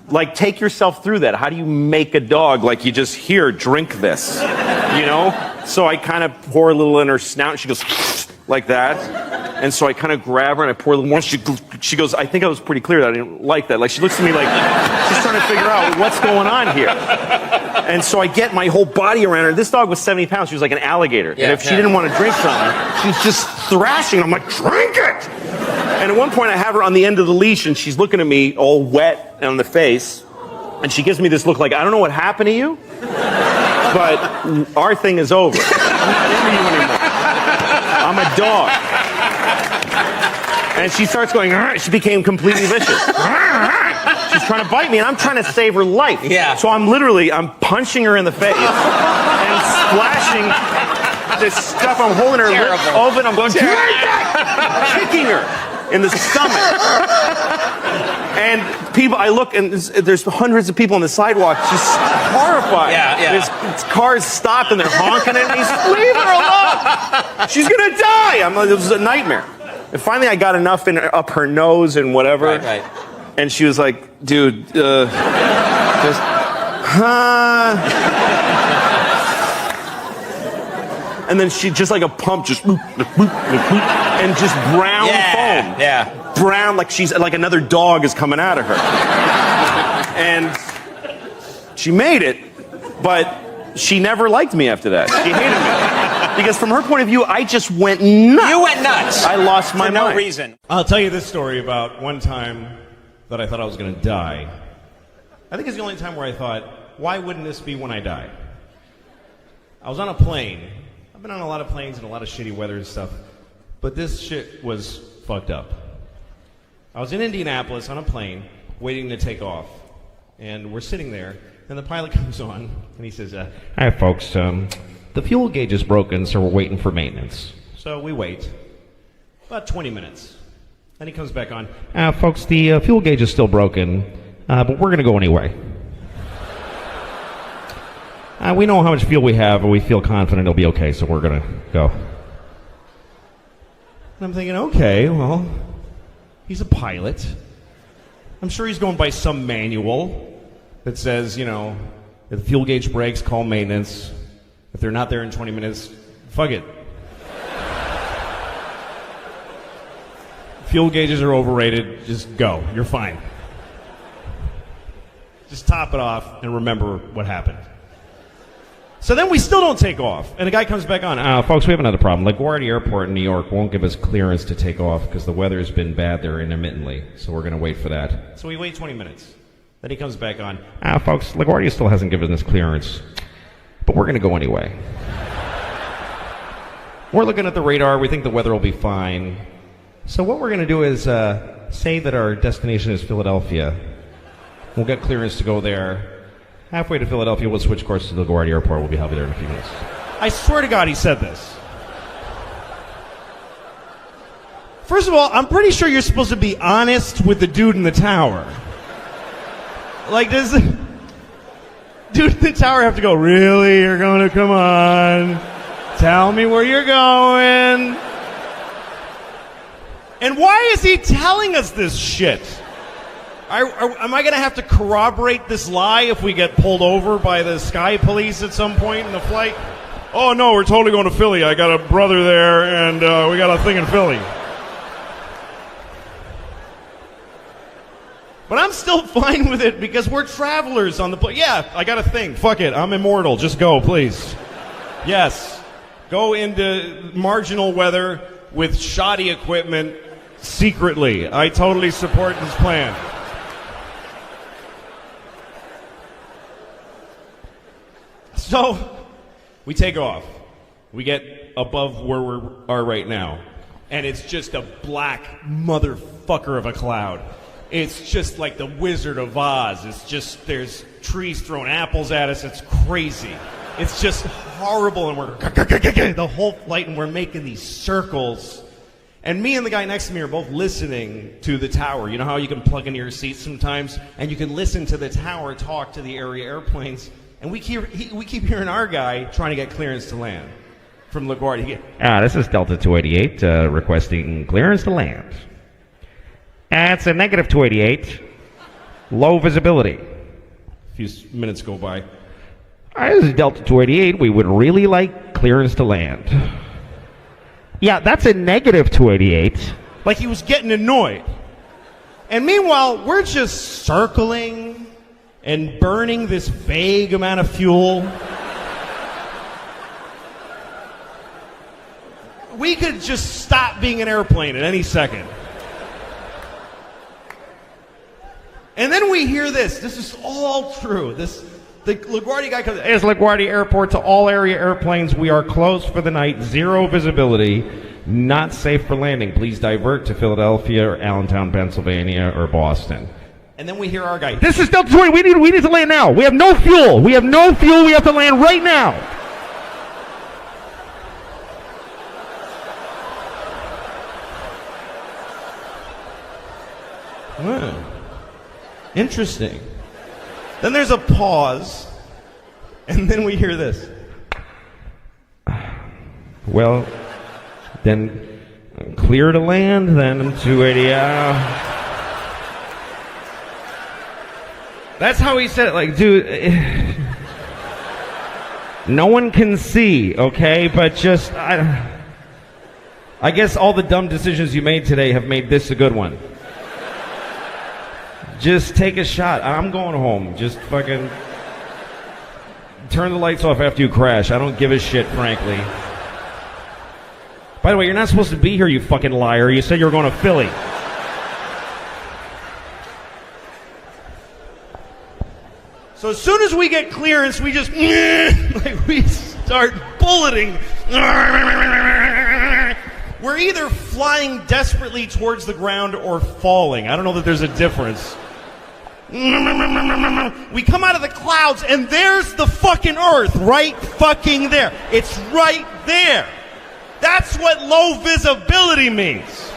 Like, take yourself through that. How do you make a dog like you just, here, drink this? So I kind of pour a little in her snout, and she goes like that. And so I kind of grab her and I pour a little more. She goes, I think I was pretty clear that I didn't like that. Like, she looks at me like she's trying to figure out what's going on here. And so I get my whole body around her. This dog was 70 pounds. She was like an alligator. Yeah, and if she didn't want to drink something, she's just thrashing. I'm like, drink it! And at one point I have her on the end of the leash, and she's looking at me all wet on the face. And she gives me this look like, I don't know what happened to you, but our thing is over. I'm not into you anymore. I'm a dog. And she starts going, "Arr!" She became completely vicious. She's trying to bite me, and I'm trying to save her life. Yeah. So I'm punching her in the face and splashing this stuff. I'm holding her lip open. I'm going, kicking her in the stomach. And I look, and there's hundreds of people on the sidewalk just horrified. Yeah. There's cars stopped, and they're honking at me. Leave her alone! She's gonna die! It was a nightmare. And finally, I got enough up her nose and whatever. Right. And she was like, dude, just, huh? And then she just like a pump, just, and just brown foam. Yeah. Brown, like she's like another dog is coming out of her. And she made it, but she never liked me after that. She hated me. Because from her point of view, I just went nuts. You went nuts. I lost my For mind. no reason. I'll tell you this story about one time that I thought I was going to die. I think it's the only time where I thought, why wouldn't this be when I die? I was on a plane. I've been on a lot of planes and a lot of shitty weather and stuff, but this shit was fucked up. I was in Indianapolis on a plane, waiting to take off, and we're sitting there, and the pilot comes on, and he says, "Hi, folks. The fuel gauge is broken, so we're waiting for maintenance." So we wait about 20 minutes. Then he comes back on, "Folks, the fuel gauge is still broken, but we're going to go anyway. We know how much fuel we have, and we feel confident it'll be okay, so we're going to go." And I'm thinking, okay, well, he's a pilot. I'm sure he's going by some manual that says, you know, if the fuel gauge breaks, call maintenance. If they're not there in 20 minutes, fuck it. Fuel gauges are overrated. Just go. You're fine. Just top it off and remember what happened. So then we still don't take off. And the guy comes back on. Folks, we have another problem. LaGuardia Airport in New York won't give us clearance to take off because the weather's been bad there intermittently. So we're going to wait for that. So we wait 20 minutes. Then he comes back on. Folks, LaGuardia still hasn't given us clearance, but we're going to go anyway. We're looking at the radar. We think the weather will be fine. So what we're going to do is say that our destination is Philadelphia. We'll get clearance to go there. Halfway to Philadelphia, we'll switch course to LaGuardia Airport. We'll be there in a few minutes. I swear to God he said this. First of all, I'm pretty sure you're supposed to be honest with the dude in the tower. Like, does the dude in the tower have to go, really? You're going to come on? Tell me where you're going. And why is he telling us this shit? Am I going to have to corroborate this lie if we get pulled over by the sky police at some point in the flight? Oh, no, we're totally going to Philly. I got a brother there, and we got a thing in Philly. But I'm still fine with it because we're travelers on the plane. Yeah, I got a thing. Fuck it. I'm immortal. Just go, please. Yes. Go into marginal weather with shoddy equipment secretly. I totally support this plan. So, we take off. We get above where we are right now. And it's just a black motherfucker of a cloud. It's just like the Wizard of Oz. It's just, there's trees throwing apples at us. It's crazy. It's just horrible. And we're the whole flight, and we're making these circles. And me and the guy next to me are both listening to the tower. You know how you can plug into your seat sometimes? And you can listen to the tower talk to the area airplanes. And we keep hearing our guy trying to get clearance to land from LaGuardia. This is Delta 288 requesting clearance to land. It's a negative 288. Low visibility. A few minutes go by. This is Delta 288. We would really like clearance to land. Yeah, that's a negative 288. Like he was getting annoyed. And meanwhile, we're just circling and burning this vague amount of fuel. We could just stop being an airplane at any second. And then we hear this. This is all true. The LaGuardia guy comes. It's LaGuardia Airport to all area airplanes. We are closed for the night. Zero visibility. Not safe for landing. Please divert to Philadelphia or Allentown, Pennsylvania, or Boston. And then we hear our guy. This is Delta 20. We need to land now. We have no fuel. We have no fuel. We have to land right now. Interesting. Then there's a pause, and then we hear this. Well, then clear to land, then 280. That's how he said it. Like, dude, no one can see, okay? But just, I guess all the dumb decisions you made today have made this a good one. Just take a shot. I'm going home. Just fucking turn the lights off after you crash. I don't give a shit, frankly. By the way, you're not supposed to be here, you fucking liar. You said you were going to Philly. So as soon as we get clearance, we just like we start bulleting. We're either flying desperately towards the ground or falling. I don't know that there's a difference. We come out of the clouds and there's the fucking Earth right fucking there. It's right there. That's what low visibility means.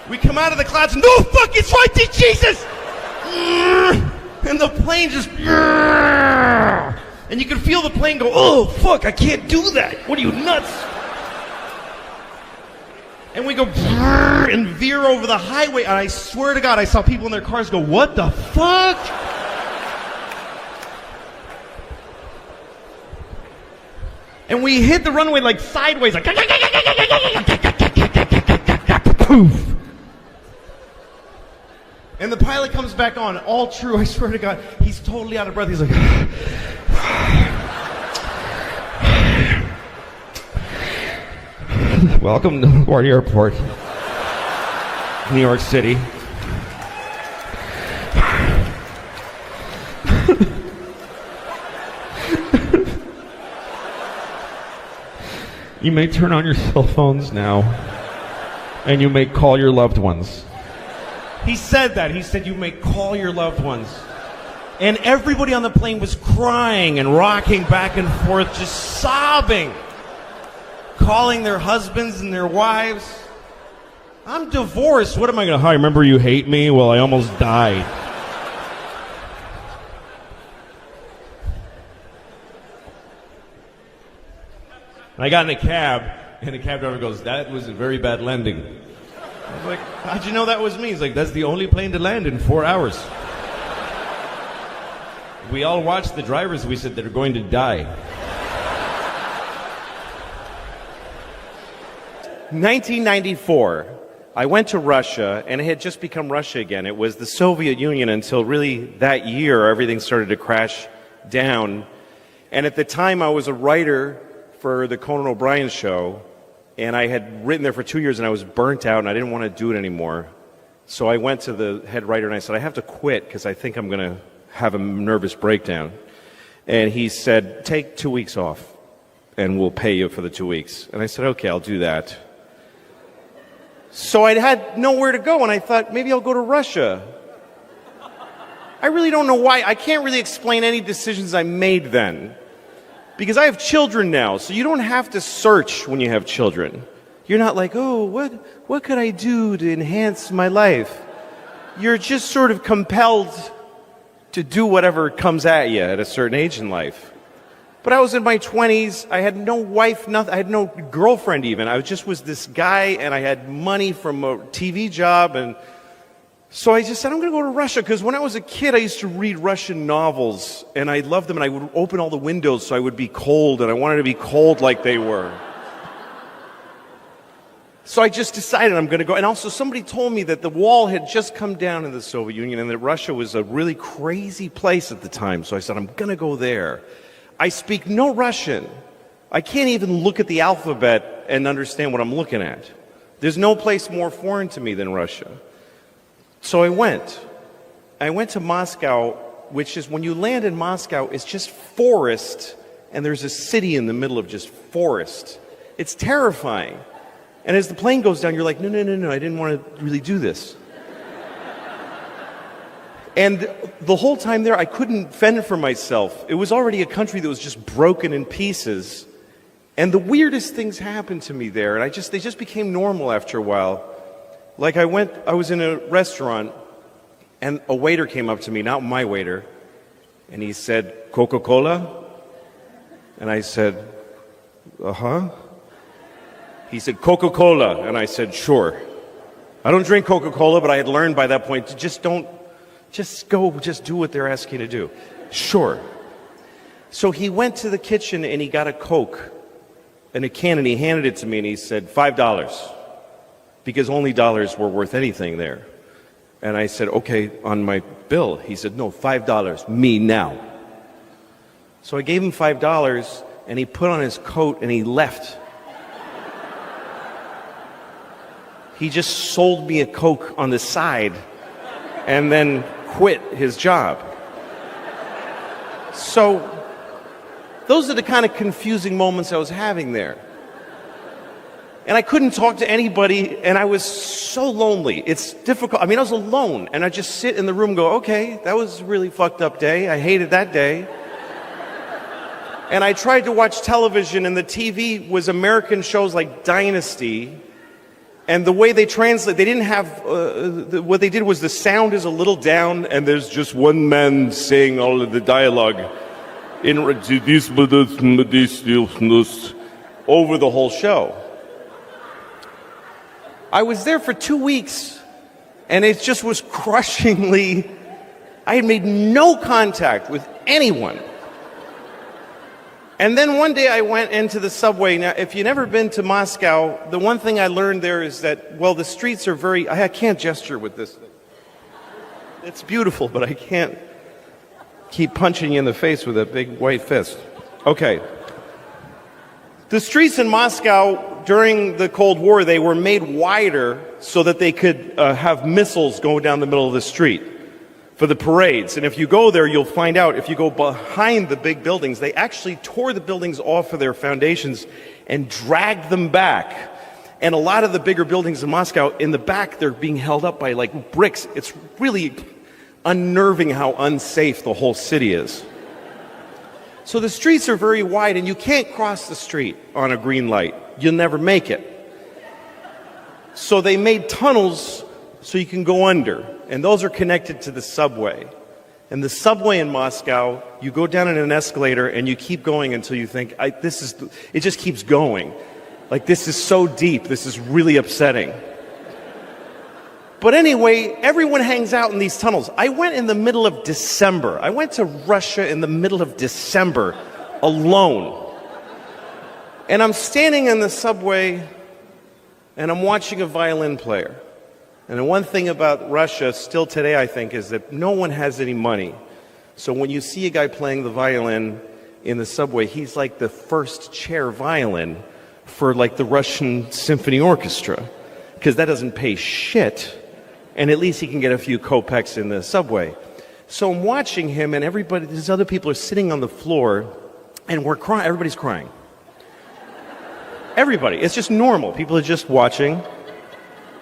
We come out of the clouds and no fuck, it's right there, Jesus! And the plane just, and you can feel the plane go, oh fuck, I can't do that. What are you, nuts? And we go and veer over the highway, and I swear to God, I saw people in their cars go, what the fuck? And we hit the runway like sideways, like poof. And the pilot comes back on, all true, I swear to God, he's totally out of breath. He's like, welcome to LaGuardia Airport, New York City. You may turn on your cell phones now, and you may call your loved ones. He said that. He said you may call your loved ones. And everybody on the plane was crying and rocking back and forth, just sobbing, calling their husbands and their wives. I'm divorced. What am I going to hi, remember you hate me? Well, I almost died. I got in a cab, and the cab driver goes, that was a very bad landing. I was like, how'd you know that was me? He's like, that's the only plane to land in 4 hours. We all watched the drivers. We said they're going to die. 1994, I went to Russia, and it had just become Russia again. It was the Soviet Union until really that year, everything started to crash down. And at the time, I was a writer for the Conan O'Brien show, and I had written there for 2 years, and I was burnt out, and I didn't want to do it anymore. So I went to the head writer, and I said, I have to quit, because I think I'm going to have a nervous breakdown. And he said, take 2 weeks off, and we'll pay you for the 2 weeks. And I said, okay, I'll do that. So I had nowhere to go, and I thought, maybe I'll go to Russia. I really don't know why. I can't really explain any decisions I made then. Because I have children now, so you don't have to search when you have children. You're not like, oh, what could I do to enhance my life? You're just sort of compelled to do whatever comes at you at a certain age in life. But I was in my 20s, I had no wife, nothing, I had no girlfriend even. I just was this guy, and I had money from a TV job, and so I just said, I'm going to go to Russia, because when I was a kid, I used to read Russian novels, and I loved them, and I would open all the windows so I would be cold, and I wanted to be cold like they were. So I just decided I'm going to go. And also somebody told me that the wall had just come down in the Soviet Union, and that Russia was a really crazy place at the time. So I said, I'm going to go there. I speak no Russian. I can't even look at the alphabet and understand what I'm looking at. There's no place more foreign to me than Russia. So I went. I went to Moscow, which is, when you land in Moscow, it's just forest, and there's a city in the middle of just forest. It's terrifying. And as the plane goes down, you're like, no, I didn't want to really do this. And the whole time there, I couldn't fend for myself. It was already a country that was just broken in pieces. And the weirdest things happened to me there, and they just became normal after a while. Like I was in a restaurant, and a waiter came up to me, not my waiter, and he said, Coca-Cola? And I said, uh-huh. He said, Coca-Cola. And I said, sure. I don't drink Coca-Cola, but I had learned by that point to just do what they're asking you to do. Sure. So he went to the kitchen and he got a Coke and a can and he handed it to me and he said, $5. Because only dollars were worth anything there. And I said, okay, on my bill. He said, no, $5, me now. So I gave him $5 and he put on his coat and he left. He just sold me a Coke on the side and then quit his job. So those are the kind of confusing moments I was having there. And I couldn't talk to anybody, and I was so lonely. It's difficult. I mean, I was alone, and I just sit in the room and go, okay, that was a really fucked up day. I hated that day. And I tried to watch television, and the TV was American shows like Dynasty. And the way they translate, they didn't have, what they did was the sound is a little down, and there's just one man saying all of the dialogue over the whole show. I was there for 2 weeks, and it just was crushingly, I had made no contact with anyone. And then one day I went into the subway. Now, if you've never been to Moscow, the one thing I learned there is that, well, the streets are very, I can't gesture with this thing. It's beautiful, but I can't keep punching you in the face with a big white fist. Okay. The streets in Moscow during the Cold War, they were made wider so that they could have missiles going down the middle of the street for the parades. And if you go there, you'll find out, if you go behind the big buildings, they actually tore the buildings off of their foundations and dragged them back. And a lot of the bigger buildings in Moscow, in the back, they're being held up by like bricks. It's really unnerving how unsafe the whole city is. So the streets are very wide, and you can't cross the street on a green light. You'll never make it. So they made tunnels so you can go under, and those are connected to the subway. And the subway in Moscow, you go down in an escalator, and you keep going until you think, it just keeps going. Like, this is so deep, this is really upsetting. But anyway, everyone hangs out in these tunnels. I went in the middle of December. I went to Russia in the middle of December alone. And I'm standing in the subway and I'm watching a violin player. And the one thing about Russia still today, I think, is that no one has any money. So when you see a guy playing the violin in the subway, he's like the first chair violin for like the Russian Symphony Orchestra, because that doesn't pay shit. And at least he can get a few kopecks in the subway. So I'm watching him, and these other people are sitting on the floor, and we're crying. Everybody's crying. Everybody. It's just normal. People are just watching,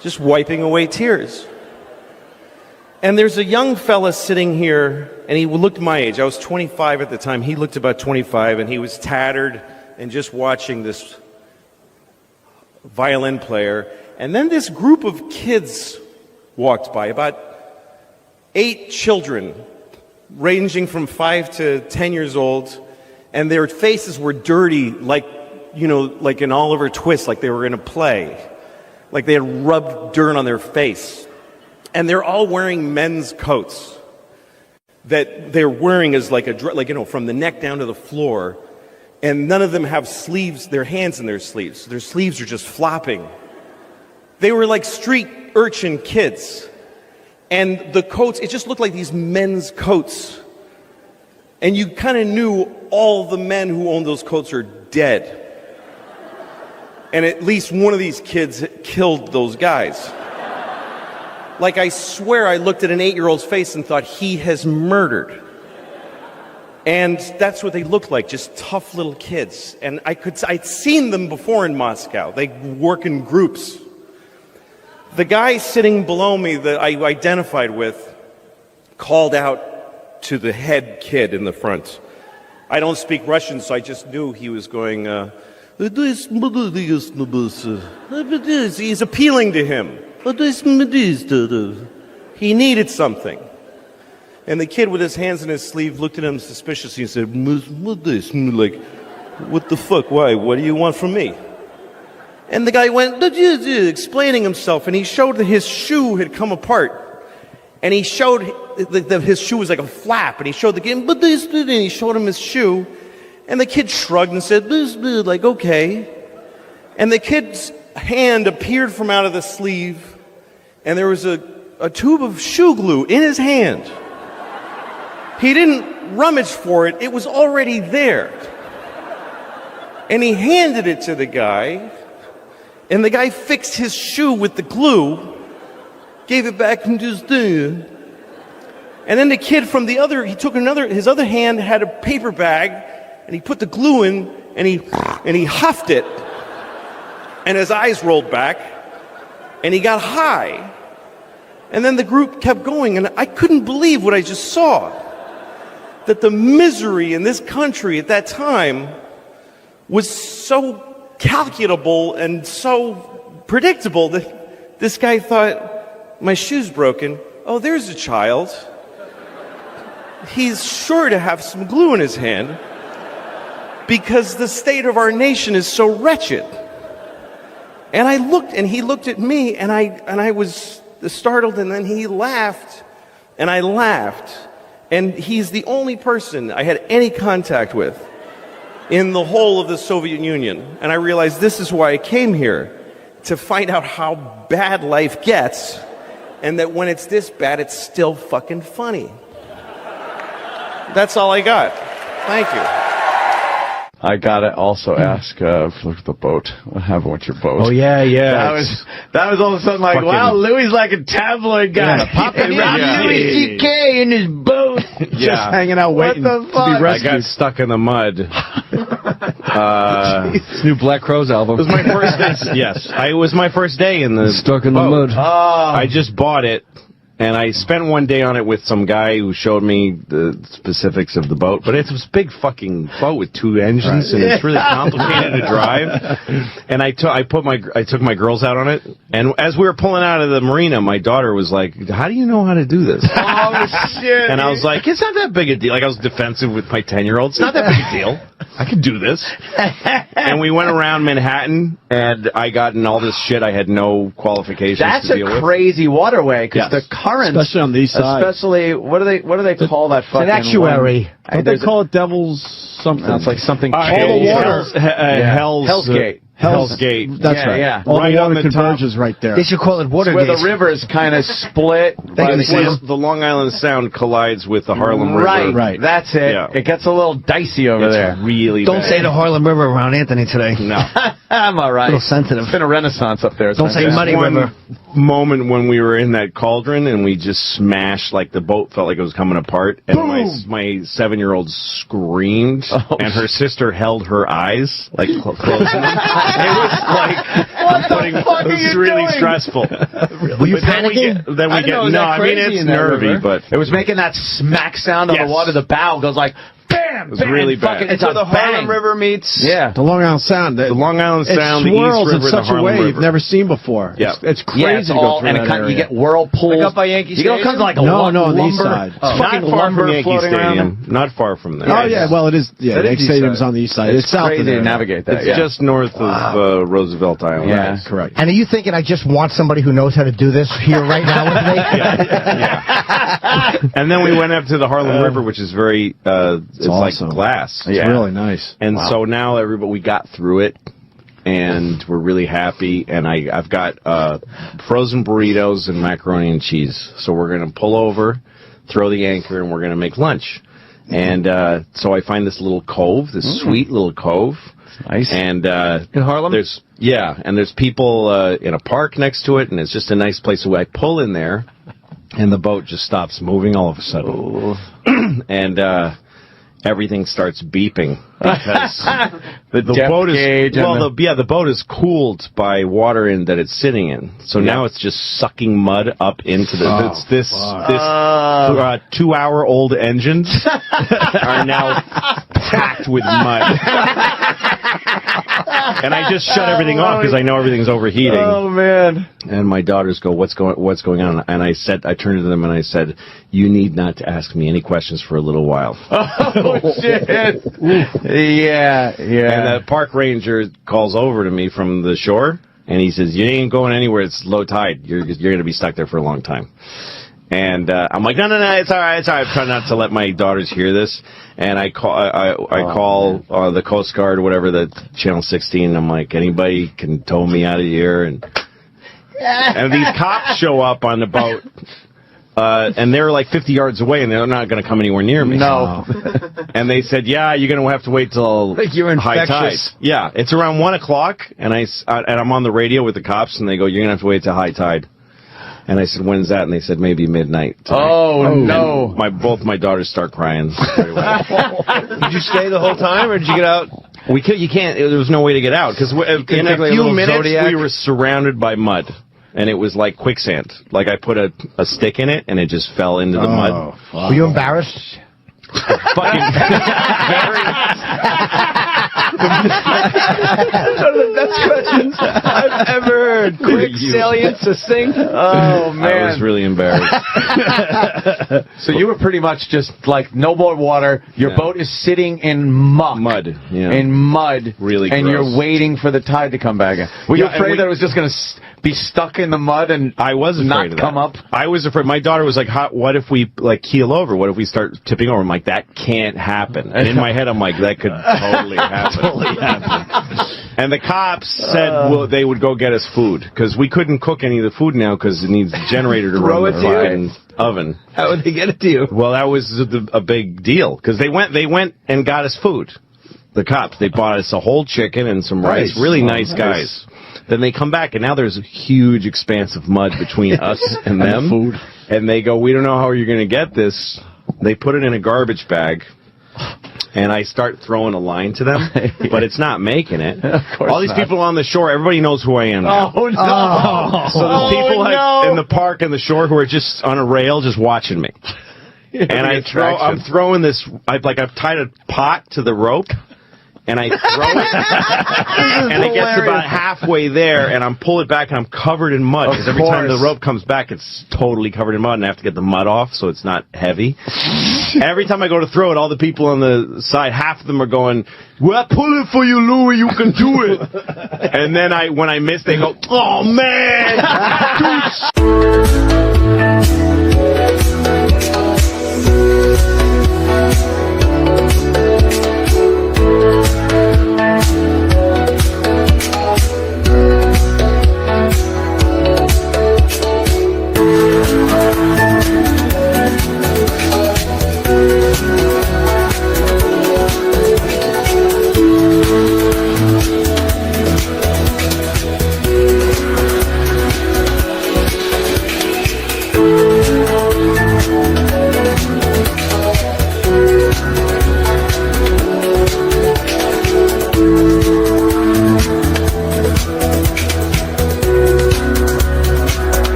just wiping away tears. And there's a young fella sitting here, and he looked my age. I was 25 at the time. He looked about 25, and he was tattered and just watching this violin player. And then this group of kids walked by, about 8 children, ranging from 5 to 10 years old, and their faces were dirty, like in Oliver Twist, like they were in a play, like they had rubbed dirt on their face. And they're all wearing men's coats that they're wearing as from the neck down to the floor, and none of them have sleeves, their hands in their sleeves. Their sleeves are just flopping. They were like street urchin kids. And the coats, it just looked like these men's coats. And you kind of knew all the men who owned those coats are dead. And at least one of these kids killed those guys. Like, I swear I looked at an 8-year-old's face and thought, he has murdered. And that's what they looked like, just tough little kids. And I'd seen them before in Moscow. They work in groups. The guy sitting below me that I identified with called out to the head kid in the front. I don't speak Russian, so I just knew he was going, he's appealing to him. He needed something. And the kid with his hands in his sleeve looked at him suspiciously and said, like, What the fuck? Why? What do you want from me? And the guy went, explaining himself, and he showed that his shoe had come apart. And he showed that his shoe was like a flap, and he showed the kid, and he showed him his shoe. And the kid shrugged and said, like, okay. And the kid's hand appeared from out of the sleeve, and there was a tube of shoe glue in his hand. He didn't rummage for it, it was already there. And he handed it to the guy, and the guy fixed his shoe with the glue, gave it back and just did. And then the kid from he took his other hand had a paper bag, and he put the glue in, and he huffed it, and his eyes rolled back, and he got high. And then the group kept going, and I couldn't believe what I just saw. That the misery in this country at that time was so calculable and so predictable that this guy thought, my shoe's broken. Oh, there's a child. He's sure to have some glue in his hand because the state of our nation is so wretched. And I looked, and he looked at me, and I was startled, and then he laughed, and I laughed. And he's the only person I had any contact with in the whole of the Soviet Union. And I realized this is why I came here, to find out how bad life gets, and that when it's this bad, it's still fucking funny. That's all I got. Thank you. I gotta also ask, look at the boat. What happened with your boat? Oh, yeah. That was all of a sudden like, wow, Louis like a tabloid guy. Louis C.K. in his boat. Just hanging out waiting to be rescued. I got stuck in the mud. This new Black Crowes album. It was my first day. Yes, it was my first day in the Stuck in the mud. I just bought it, and I spent one day on it with some guy who showed me the specifics of the boat. But it's this big fucking boat with two engines, and it's really complicated to drive. And I took my girls out on it, and as we were pulling out of the marina, my daughter was like, "How do you know how to do this?" Oh shit! And I was like, "It's not that big a deal." Like I was defensive with my 10-year-old. It's not that big a deal. I can do this. And we went around Manhattan, and I got in all this shit I had no qualifications to deal with. That's a crazy waterway, because the currents, especially on the east side. Especially, what do they call that fucking an estuary. Don't they call it Devil's something? No, it's like something. All the water. Hell's Gate. Hell's Gate. That's right. Yeah. All right the water on the converges right there. They should call it Watergate. Where the rivers kind of split. The Long Island Sound collides with the Harlem River. Right. That's it. Yeah. It gets a little dicey over there. Really Don't bad. say the Harlem River around Anthony today. No. I'm all right. A little sensitive. It's been a renaissance up there. Don't say Muddy one River. Moment when we were in that cauldron and we just smashed, like the boat felt like it was coming apart, and my 7-year-old screamed, and her sister held her eyes, like closing them. It was like, it was really stressful. Were you panicking? It's nervy, but it was making that smack sound of the water. The bow goes like, bam! It was really bad. It's where the Harlem River meets. Yeah. The Long Island Sound. The Long Island Sound, the East swirls River, in such the a way Harlem you've River. never seen before. Yeah. It's crazy to go through that area. You get whirlpools. Like up by Yankee Stadium? Stadium? Like a No, on the east side. It's Not fucking far from lumber Yankee floating around. Stadium. Not far from there. Oh, yeah, well, it is. Yeah, That is Yankee east Stadium's side. on the east side. It's south crazy of there. to navigate that. It's just north of Roosevelt Island. Yeah. Correct. And are you thinking I just want somebody who knows how to do this here right now with me? And then we went up to the Harlem River, which is very, it's like awesome. glass. It's really nice. And so now we got through it, and we're really happy. And I've got frozen burritos and macaroni and cheese. So we're going to pull over, throw the anchor, and we're going to make lunch. And so I find this little cove, this sweet little cove. Nice. And in Harlem? There's people in a park next to it, and it's just a nice place. So I pull in there, and the boat just stops moving all of a sudden. And everything starts beeping because the boat is the boat is cooled by water that it's sitting in. So now it's just sucking mud up into the this 2-hour-old engines are now packed with mud. And I just shut everything off because I know everything's overheating. Oh man! And my daughters go, "What's going on?" And I turned to them and I said, "You need not to ask me any questions for a little while." Oh shit! Yeah. And the park ranger calls over to me from the shore, and he says, "You ain't going anywhere. It's low tide. You're going to be stuck there for a long time." And I'm like, no, it's all right. I'm trying not to let my daughters hear this. And I call the Coast Guard or whatever, the Channel 16. And I'm like, anybody can tow me out of here. And these cops show up on the boat. And they're like 50 yards away, and they're not going to come anywhere near me. No. And they said, yeah, you're going to have to wait till you're high tide. Yeah, it's around 1 o'clock, and I'm on the radio with the cops, and they go, you're going to have to wait till high tide. And I said, when's that? And they said, maybe midnight tonight. Oh, no. Both my daughters start crying. Did you stay the whole time, or did you get out? You can't. There was no way to get out, because in a few minutes, we were surrounded by mud. And it was like quicksand. Like I put a stick in it, and it just fell into the mud. Were you embarrassed? Fucking One of the best questions I've ever heard. Quick, salient, succinct. Oh, man. I was really embarrassed. So you were pretty much just like, no more water. Your boat is sitting in muck. Mud. Yeah. In mud. Really And gross. you're waiting for the tide to come back in. Were you afraid that it was just going to be stuck in the mud and I was afraid not of that. come up? I was afraid. My daughter was like, what if we like keel over? What if we start tipping over? I'm like, that can't happen. And in my head, I'm like, that could totally happen. And the cops said they would go get us food, because we couldn't cook any of the food now because it needs a generator to run the fucking oven. How would they get it to you? Well, that was a big deal, because they went and got us food. The cops, they bought us a whole chicken and some rice. Really nice guys. Then they come back, and now there's a huge expanse of mud between us and them. Food. And they go, we don't know how you're going to get this. They put it in a garbage bag. And I start throwing a line to them, but it's not making it. All these people on the shore, everybody knows who I am now. Oh, no. So there's people in the park and the shore who are just on a rail just watching me. And I'm throwing this, I've tied a pot to the rope, and I throw it, and it gets about halfway there, and I'm pulling it back, and I'm covered in mud, because every time the rope comes back, it's totally covered in mud, and I have to get the mud off so it's not heavy. Every time I go to throw it, all the people on the side, half of them are going, well, pull it for you, Louie, you can do it. And then when I miss, they go, oh, man!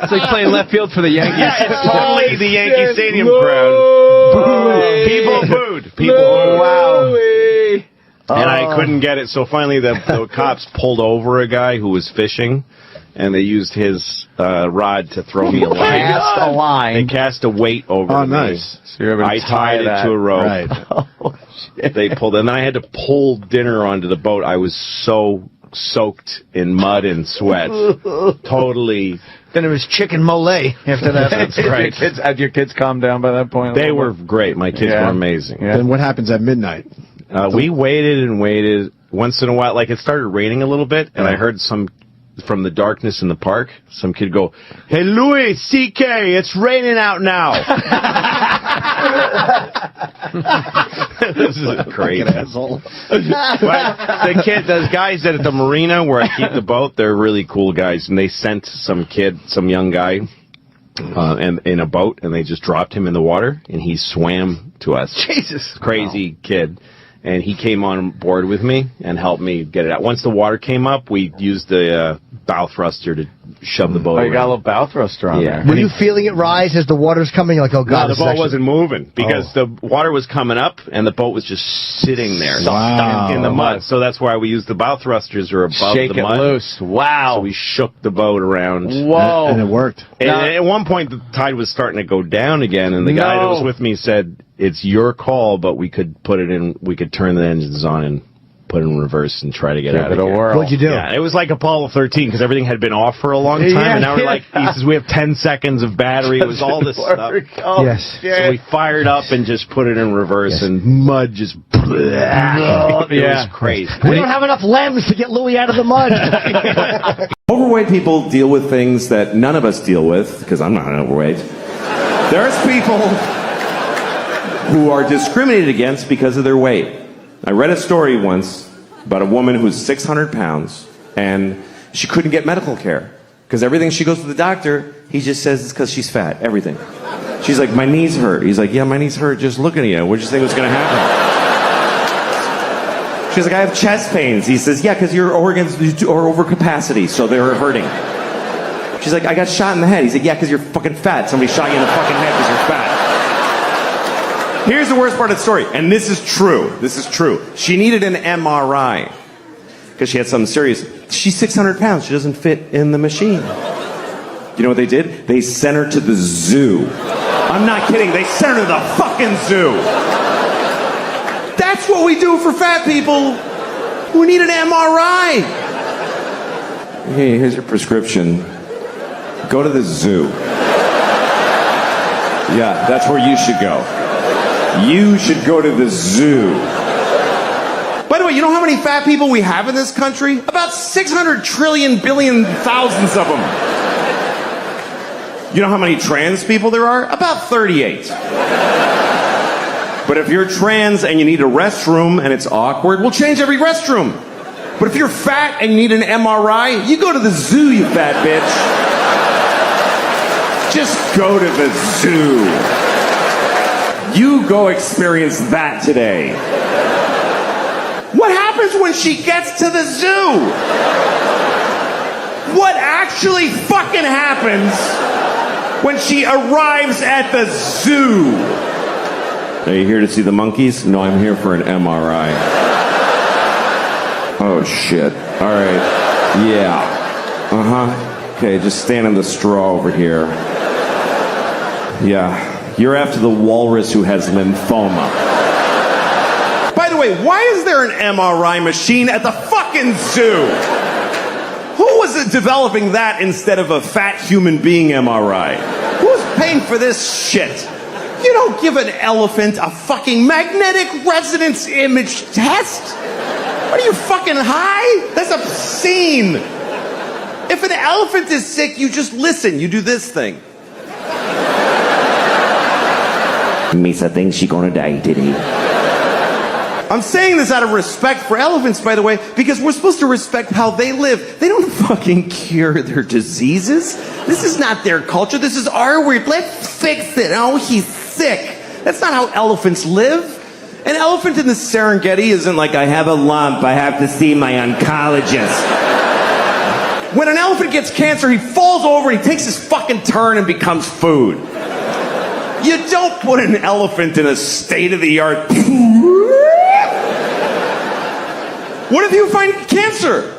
It's like playing left field for the Yankees. It's totally the Yankee Stadium crowd. Boo. People booed. People booed. Wow. And I couldn't get it, so finally the cops pulled over a guy who was fishing, and they used his rod to throw me a line. Cast a line. They cast a weight over Oh, me. nice. So you're able to I tie tied it that. to a rope. Right. Oh, shit. They pulled it, and then I had to pull dinner onto the boat. I was so soaked in mud and sweat. Totally. Then it was chicken mole after that. That's right. Had your kids calmed down by that point? They were great. My kids were amazing. Yeah. Then what happens at midnight? We waited and waited. Once in a while, like it started raining a little bit, and I heard some from the darkness in the park, some kid go, "Hey, Louis C.K., it's raining out now." This is crazy. Asshole. But those guys at the marina where I keep the boat, they're really cool guys, and they sent some young guy, and in a boat, and they just dropped him in the water, and he swam to us. Jesus. Crazy kid. And he came on board with me and helped me get it out. Once the water came up, we used the bow thruster to shove the boat Oh, you got a around. little bow thruster on there. Were you feeling it rise as the water's coming? You're like, oh, God. No, the boat wasn't moving because the water was coming up and the boat was just sitting there stuck in the mud. So that's why we used the bow thrusters are above Shake the it mud. loose. Wow. So we shook the boat around. Whoa. And it worked. And at one point, the tide was starting to go down again, and the guy that was with me said, "It's your call, but we could we could turn the engines on and put it in reverse and try to get out of here." What'd you do? Yeah, it was like Apollo 13 because everything had been off for a long time, and now we're like, he says, we have 10 seconds of battery. It was all this stuff. Yes. So we fired up and just put it in reverse, and mud just. It was crazy. We don't have enough lambs to get Louis out of the mud. Overweight people deal with things that none of us deal with, because I'm not overweight. There's people who are discriminated against because of their weight. I read a story once about a woman who's 600 pounds, and she couldn't get medical care. Because everything she goes to the doctor, he just says it's because she's fat. Everything. She's like, my knees hurt. He's like, yeah, my knees hurt just looking at you. What did you think was going to happen? She's like, I have chest pains. He says, yeah, because your organs are over capacity, so they're hurting. She's like, I got shot in the head. He's like, yeah, because you're fucking fat. Somebody shot you in the fucking head because you're fat. Here's the worst part of the story, and this is true. This is true. She needed an MRI because she had something serious. She's 600 pounds. She doesn't fit in the machine. You know what they did? They sent her to the zoo. I'm not kidding. They sent her to the fucking zoo. That's what we do for fat people who need an MRI. Hey, here's your prescription. Go to the zoo. Yeah, that's where you should go. You should go to the zoo. By the way, you know how many fat people we have in this country? About 600 trillion billion thousands of them. You know how many trans people there are? About 38. But if you're trans and you need a restroom and it's awkward, we'll change every restroom. But if you're fat and you need an MRI, you go to the zoo, you fat bitch. Just go to the zoo. You go experience that today. What happens when she gets to the zoo? What actually fucking happens when she arrives at the zoo? Are you here to see the monkeys? No, I'm here for an MRI. Oh, shit. All right. Yeah. Uh-huh. Okay, just stand in the straw over here. Yeah. You're after the walrus who has lymphoma. By the way, why is there an MRI machine at the fucking zoo? Who was developing that instead of a fat human being MRI? Who's paying for this shit? You don't give an elephant a fucking magnetic resonance image test. What are you, fucking high? That's obscene. If an elephant is sick, you just listen. You do this thing. Misa thinks she's gonna die today. I'm saying this out of respect for elephants, by the way, because we're supposed to respect how they live. They don't fucking cure their diseases. This is not their culture. This is our weird. Let's fix it. Oh, he's sick. That's not how elephants live. An elephant in the Serengeti isn't like, I have a lump, I have to see my oncologist. When an elephant gets cancer, he falls over and he takes his fucking turn and becomes food. You don't put an elephant in a state-of-the-art... What if you find cancer?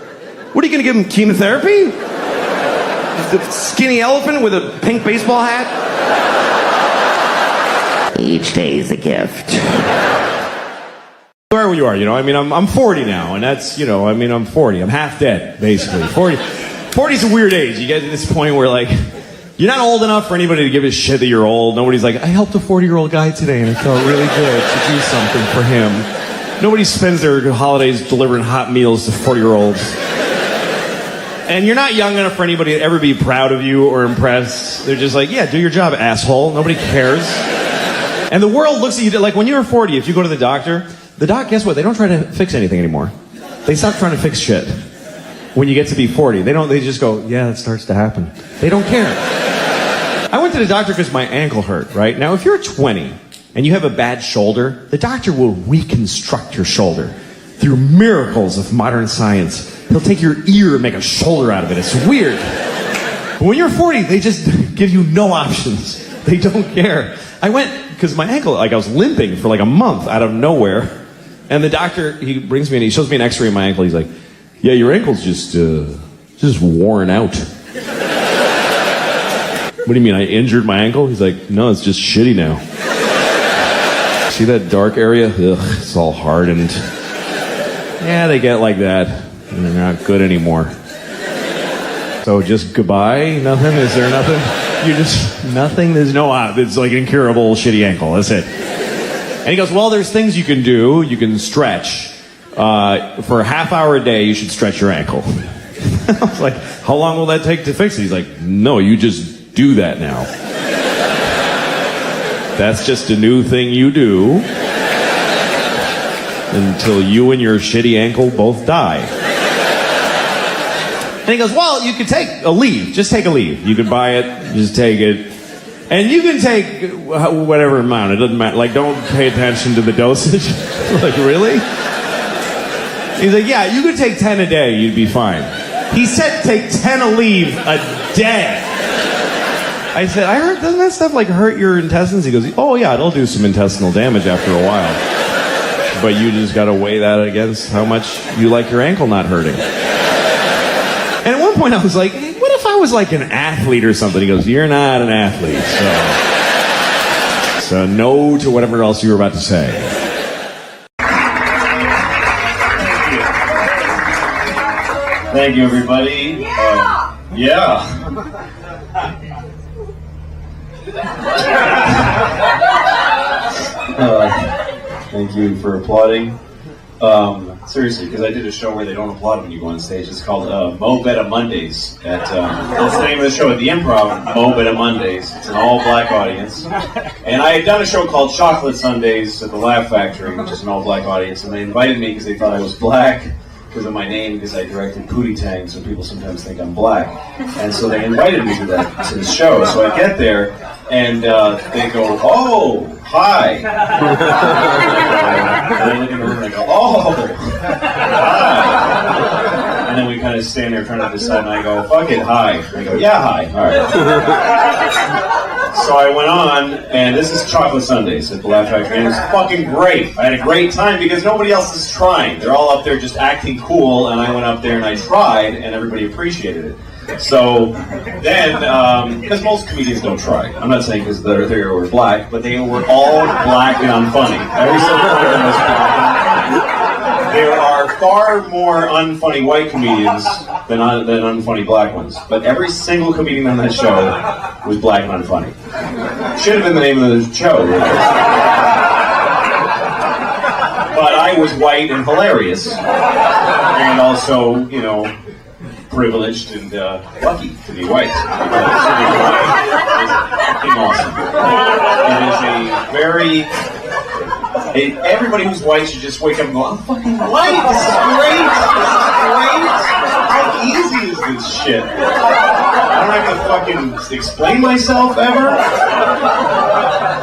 What are you going to give him, chemotherapy? The skinny elephant with a pink baseball hat? Each day is a gift. You are where you are, you know. I mean, I'm 40 now, and that's, you know, I mean, I'm 40. I'm half dead, basically. 40 is a weird age. You get to this point where, like, you're not old enough for anybody to give a shit that you're old. Nobody's like, I helped a 40-year-old guy today, and it felt really good to do something for him. Nobody spends their holidays delivering hot meals to 40-year-olds. And you're not young enough for anybody to ever be proud of you or impressed. They're just like, yeah, do your job, asshole. Nobody cares. And the world looks at you like when you're 40, if you go to the doctor, guess what? They don't try to fix anything anymore. They stop trying to fix shit. When you get to be 40, they just go, yeah, it starts to happen. They don't care. I went to the doctor because my ankle hurt, right? Now, if you're 20 and you have a bad shoulder, the doctor will reconstruct your shoulder through miracles of modern science. He'll take your ear and make a shoulder out of it. It's weird. But when you're 40, they just give you no options. They don't care. I went because my ankle, I was limping for like a month out of nowhere. And the doctor, he brings me in, he shows me an x-ray of my ankle. He's like, yeah, your ankle's just worn out. What do you mean, I injured my ankle? He's like, no, it's just shitty now. See that dark area? Ugh, it's all hardened. Yeah, they get like that. And they're not good anymore. So just goodbye? Nothing? Is there nothing? You're just, nothing? There's no, it's like incurable shitty ankle. That's it. And he goes, well, there's things you can do. You can stretch. For a half hour a day, you should stretch your ankle. I was like, how long will that take to fix it? He's like, no, you just do that now. That's just a new thing you do until you and your shitty ankle both die. And he goes, well, you could take a leave. Just take a leave. You could buy it, just take it. And you can take whatever amount. It doesn't matter. Like, don't pay attention to the dosage. Like, really? He's like, yeah, you could take 10 a day. You'd be fine. He said take 10 a leave a day. I said, I heard, doesn't that stuff like hurt your intestines? He goes, oh yeah, it'll do some intestinal damage after a while. But you just got to weigh that against how much you like your ankle not hurting. And at one point I was like, hey, what if I was like an athlete or something? He goes, you're not an athlete. So no to whatever else you were about to say. Thank you, everybody. Yeah. Thank you for applauding. Seriously, because I did a show where they don't applaud when you go on stage. It's called Mo Better Mondays. That's the name of the show at the Improv, Mo Better Mondays. It's an all-black audience. And I had done a show called Chocolate Sundays at the Laugh Factory, which is an all-black audience. And they invited me because they thought I was black because of my name, because I directed Pootie Tang, so people sometimes think I'm black. And so they invited me to the show. So I get there, and they go, oh, hi. And I look in the room and I go, oh, hi. And then we kind of stand there trying to decide, and I go, fuck it, hi. And they go, yeah, hi. All right. So I went on, and this is Chocolate Sundays at the Laugh Factory, and it was fucking great. I had a great time because nobody else is trying. They're all up there just acting cool, and I went up there and I tried, and everybody appreciated it. So then, because most comedians don't try. I'm not saying because they were black, but they were all black and unfunny. Every single one of them was black. There are far more unfunny white comedians than unfunny black ones. But every single comedian on that show was black and unfunny. Should have been the name of the show. But I was white and hilarious. And also, you know, privileged and lucky to be white. It's awesome. It is a very... everybody who's white should just wake up and go, I'm fucking white! This is great! This is great! How easy is this shit? I don't have to fucking explain myself ever.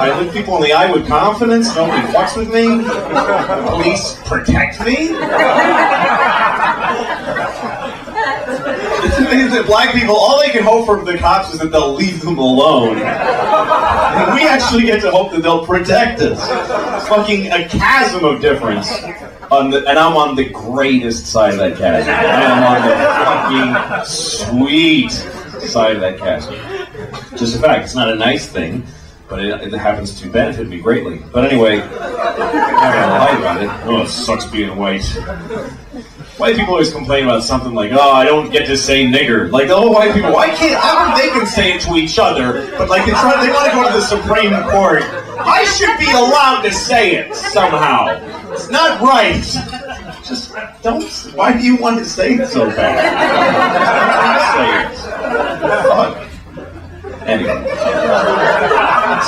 I look people in the eye with confidence. Nobody fucks with me. Police protect me. The thing is that black people, all they can hope from the cops is that they'll leave them alone. And we actually get to hope that they'll protect us. It's fucking a chasm of difference. And I'm on the greatest side of that chasm. I'm on the fucking sweet side of that chasm. Just a fact, it's not a nice thing, but it happens to benefit me greatly. But anyway, I'm not gonna lie about it. Oh, it sucks being white. White people always complain about something like, oh, I don't get to say nigger. Like, the whole white people, why can't, they can say it to each other, but like, they want to go to the Supreme Court. I should be allowed to say it somehow. It's not right. Just don't, why do you want to say it so bad? say yes. Fuck. Anyway.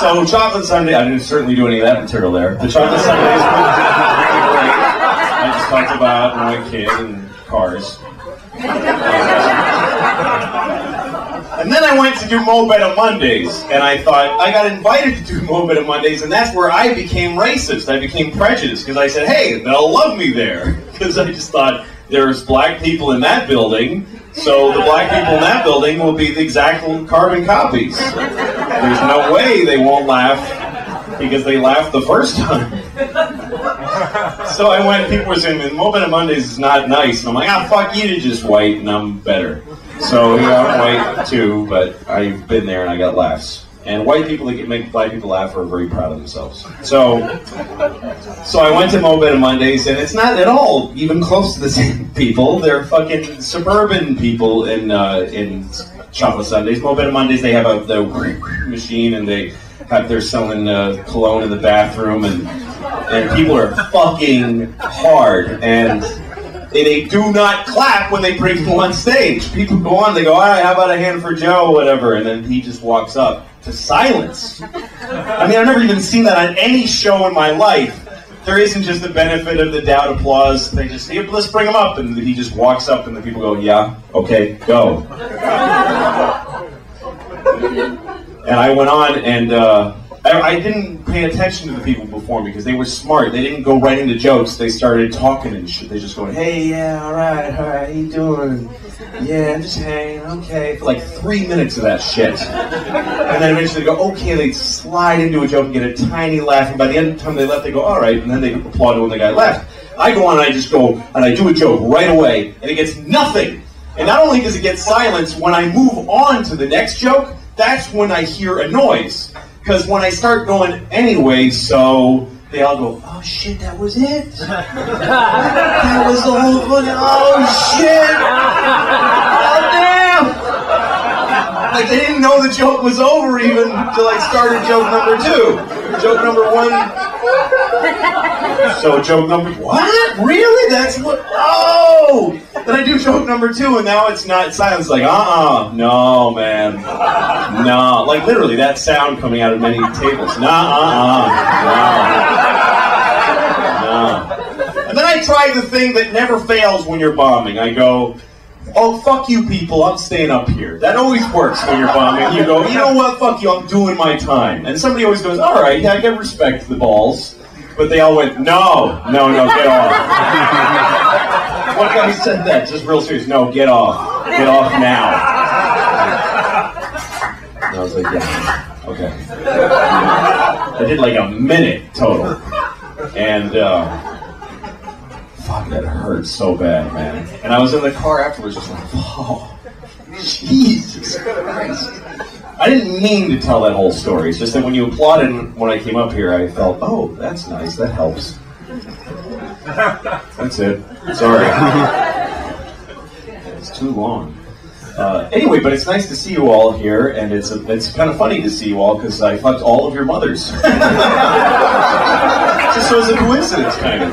So chocolate sundae, I didn't certainly do any of that material there. The chocolate sundaes were great. I just talked about my kid and cars. And then I went to do Moped on Mondays, and I thought, I got invited to do Moped on Mondays, and that's where I became racist. I became prejudiced, because I said, hey, they'll love me there. Because I just thought, there's black people in that building, so the black people in that building will be the exact carbon copies. There's no way they won't laugh, because they laughed the first time. So I went, people were saying, Moped on Mondays is not nice, and I'm like, fuck you, you're just white, and I'm better. So yeah, I'm white too, but I've been there and I got laughs. And white people that make black people laugh are very proud of themselves. So I went to Moped on Mondays, and it's not at all even close to the same people. They're fucking suburban people in chocolate sundaes. Moped on Mondays, they have the machine, and they're selling cologne in the bathroom, and people are fucking hard, and they do not clap when they bring people on stage. People go on, they go, all right, how about a hand for Joe, whatever, and then he just walks up to silence. I mean, I've never even seen that on any show in my life. There isn't just the benefit of the doubt applause. They just say, let's bring him up, and he just walks up, and the people go, yeah, okay, go. And I went on, and I didn't pay attention to the people before me because they were smart. They didn't go right into jokes. They started talking and shit. They just go, hey, yeah, all right, how you doing? Yeah, I'm just hanging, okay. For like 3 minutes of that shit. And then eventually they go, okay, they slide into a joke and get a tiny laugh. And by the end of the time they left, they go, all right. And then they applaud when the guy left. I go on and I just go, and I do a joke right away, and it gets nothing. And not only does it get silence, when I move on to the next joke, that's when I hear a noise. Because when I start going anyway, so they all go, oh shit, that was it? That was the whole thing. Oh shit! Oh damn! Like they didn't know the joke was over even until I started joke number 2. Joke number 1. So joke number, what? Really? That's what? Oh! Then I do joke number 2, and now it's not silence. Like, no, man, no. Like literally, that sound coming out of many tables. No. And then I try the thing that never fails when you're bombing. I go, oh, fuck you people, I'm staying up here. That always works when you're bombing. You go, you know what, fuck you, I'm doing my time. And somebody always goes, all right, yeah, I can respect the balls. But they all went, no, get off. One guy said that, just real serious, no, get off. Get off now. And I was like, yeah, okay. I did like a minute total. And, fuck, that hurt so bad, man. And I was in the car afterwards just like, oh, Jesus Christ. I didn't mean to tell that whole story. It's just that when you applauded when I came up here, I felt, oh, that's nice, that helps. That's it. Sorry. It's too long. Anyway, but it's nice to see you all here, and it's kind of funny to see you all because I fucked all of your mothers. Just so as a coincidence, kind of.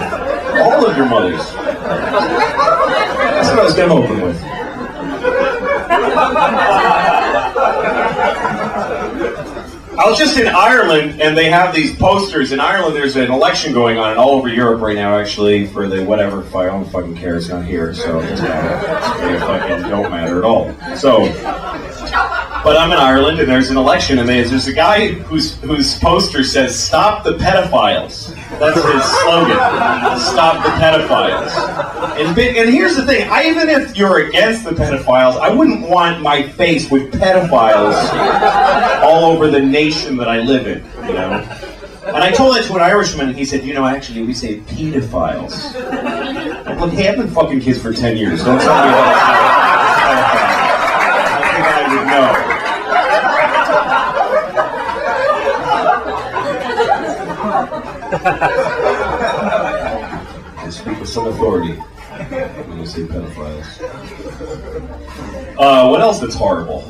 All of your mothers. That's what I was going to open with. I was just in Ireland, and they have these posters. In Ireland, there's an election going on, and all over Europe right now, actually, for the whatever. I don't fucking care. It's not here, so it fucking don't matter at all. So, but I'm in Ireland, and there's an election, and there's a guy whose poster says "Stop the pedophiles." That's his slogan. Stop the pedophiles. And here's the thing. Even if you're against the pedophiles, I wouldn't want my face with pedophiles all over the nation that I live in, you know? And I told that to an Irishman, and he said, you know, actually, we say pedophiles. I'm like, hey, I've been fucking kids for 10 years. Don't tell me about pedophiles. I think I would know. I speak with some authority when I say pedophiles. What else that's horrible?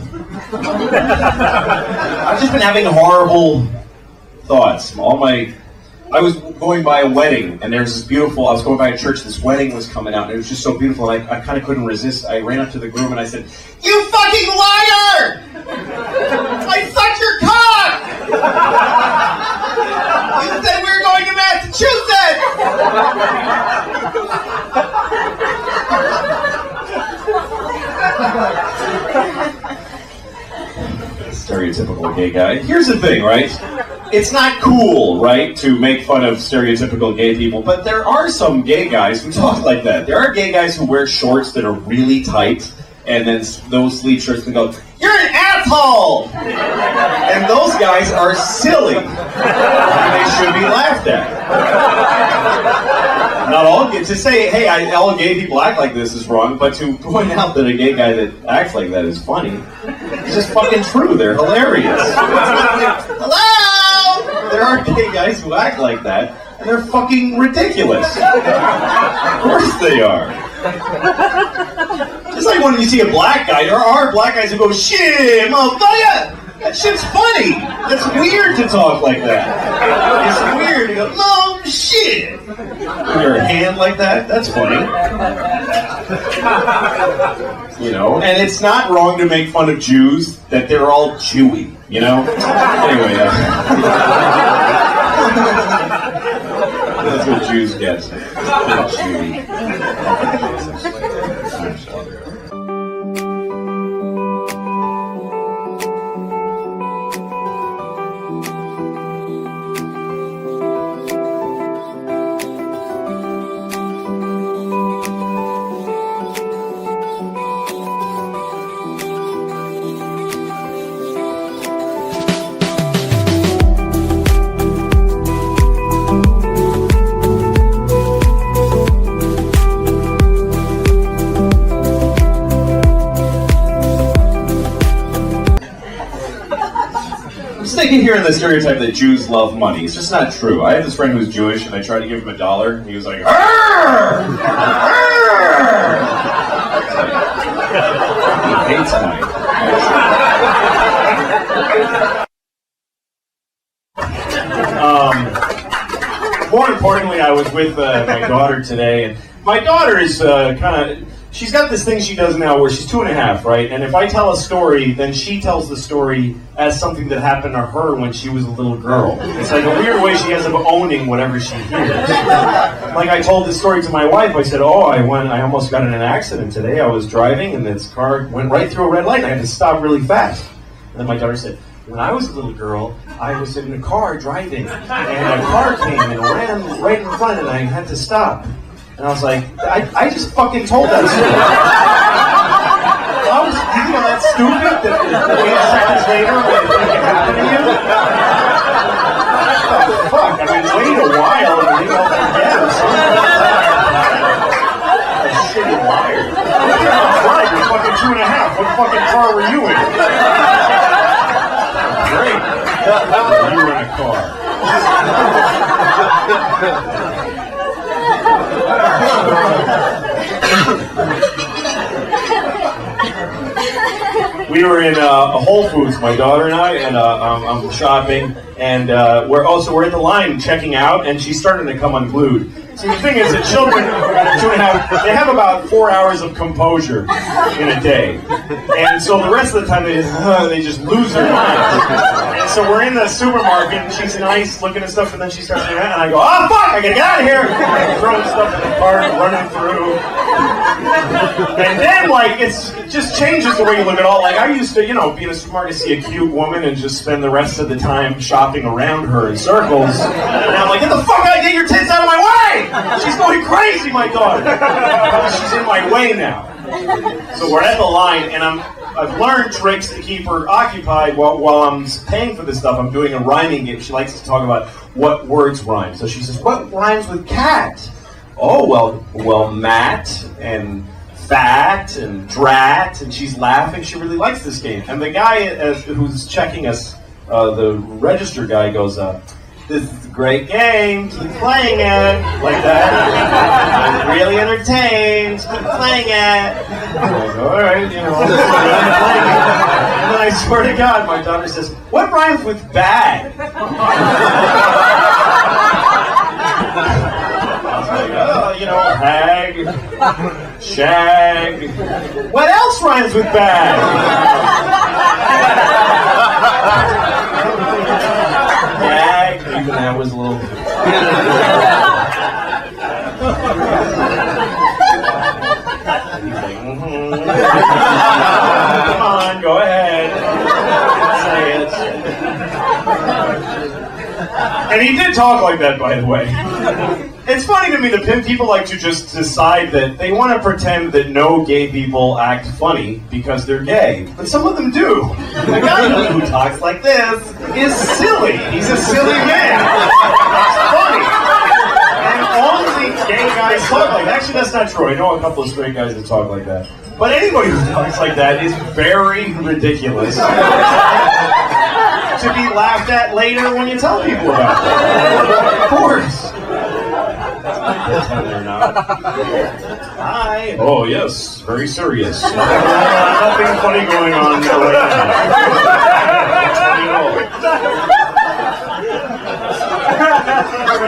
I've just been having horrible thoughts. I was going by a wedding, and there's this beautiful, I was going by a church, this wedding was coming out, and it was just so beautiful, and I kind of couldn't resist. I ran up to the groom and I said, "You fucking liar! I sucked your cock! You said we were going to Massachusetts!" Stereotypical gay guy. Here's the thing, right? It's not cool, right, to make fun of stereotypical gay people, but there are some gay guys who talk like that. There are gay guys who wear shorts that are really tight, and then those sleeve shirts that go, "You're an asshole!" And those guys are silly. And they should be laughed at. Not all to say, hey, all gay people act like this is wrong, but to point out that a gay guy that acts like that is funny, it's just fucking true. They're hilarious. Hello! There are gay guys who act like that, and they're fucking ridiculous. Of course they are. Just like when you see a black guy, there are black guys who go, "Shit, motherfucker! That shit's funny. That's weird to talk like that. It's weird to go, no, shit. With your hand like that, that's funny. You know, and it's not wrong to make fun of Jews, that they're all Jewy, you know? Anyway, that's what Jews get. They're Jewy. Thinking here in the stereotype that Jews love money. It's just not true. I have this friend who's Jewish, and I tried to give him $1, and he was like, "Arr! Arr!" He hates money. More importantly, I was with my daughter today, and my daughter is she's got this thing she does now where she's 2.5, right? And if I tell a story, then she tells the story as something that happened to her when she was a little girl. It's like a weird way she has of owning whatever she hears. Like I told this story to my wife. I said, "Oh, I almost got in an accident today. I was driving and this car went right through a red light. I had to stop really fast." And then my daughter said, "When I was a little girl, I was in a car driving, and a car came and ran right in front, and I had to stop." And I was like, I just fucking told that story. You think I'm that stupid that 8 seconds later when it happened to you? What the fuck? I mean, wait a while and maybe I'll forget or something. A shitty liar. Right, you're fucking 2.5. What fucking car were you in? Great. You were in a car. We were in a Whole Foods, my daughter and I, and I'm shopping, and we're at the line checking out, and she's starting to come unglued. See, the thing is that children, 2.5, they have about 4 hours of composure in a day, and so the rest of the time they just lose their minds. And so we're in the supermarket, and she's nice, looking at stuff, and then she starts doing that, and I go, "Oh fuck, I gotta get out of here!" Throwing stuff in the cart, running through. And then, like, it just changes the way you look at all. Like, I used to, be in a supermarket, see a cute woman and just spend the rest of the time shopping around her in circles. And I'm like, "Get the fuck out, get your tits out of my way! She's going crazy, my daughter!" She's in my way now. So we're at the line, and I've learned tricks to keep her occupied while I'm paying for this stuff. I'm doing a rhyming game. She likes to talk about what words rhyme. So she says, "What rhymes with cat?" "Oh, well, Matt and fat and drat," and she's laughing. She really likes this game. And the guy who's checking us, the register guy, goes, "This is a great game. Keep playing it," like that. "I'm really entertained. Keep playing it." I'm like, "All right, I'll keep playing it." And then I swear to God, my daughter says, "What rhymes with bag?" was like, oh, you know, hag, shag. What else rhymes with bag? Gag. Even that was a little. Come on, go ahead. Say it. And he did talk like that, by the way. It's funny to me that people like to just decide that they want to pretend that no gay people act funny because they're gay. But some of them do. The guy who talks like this is silly. He's a silly man. It's funny. And only gay guys talk like that. Actually, that's not true. I know a couple of straight guys that talk like that. But anybody who talks like that is very ridiculous. To be laughed at later when you tell people about it. Of course. Hi. Oh, yes. Very serious. Nothing funny going on right now.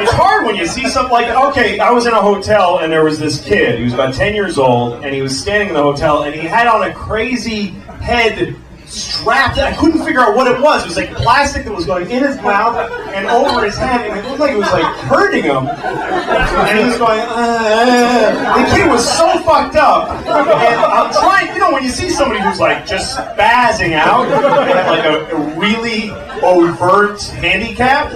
It's hard when you see something like, okay, I was in a hotel and there was this kid. He was about 10 years old and he was standing in the hotel and he had on a crazy head strapped. I couldn't figure out what it was. It was like plastic that was going in his mouth and over his head, and it looked like it was like hurting him. And he was going, The kid was so fucked up. And I'm trying, you know, when you see somebody who's like just spazzing out, like a really overt handicap,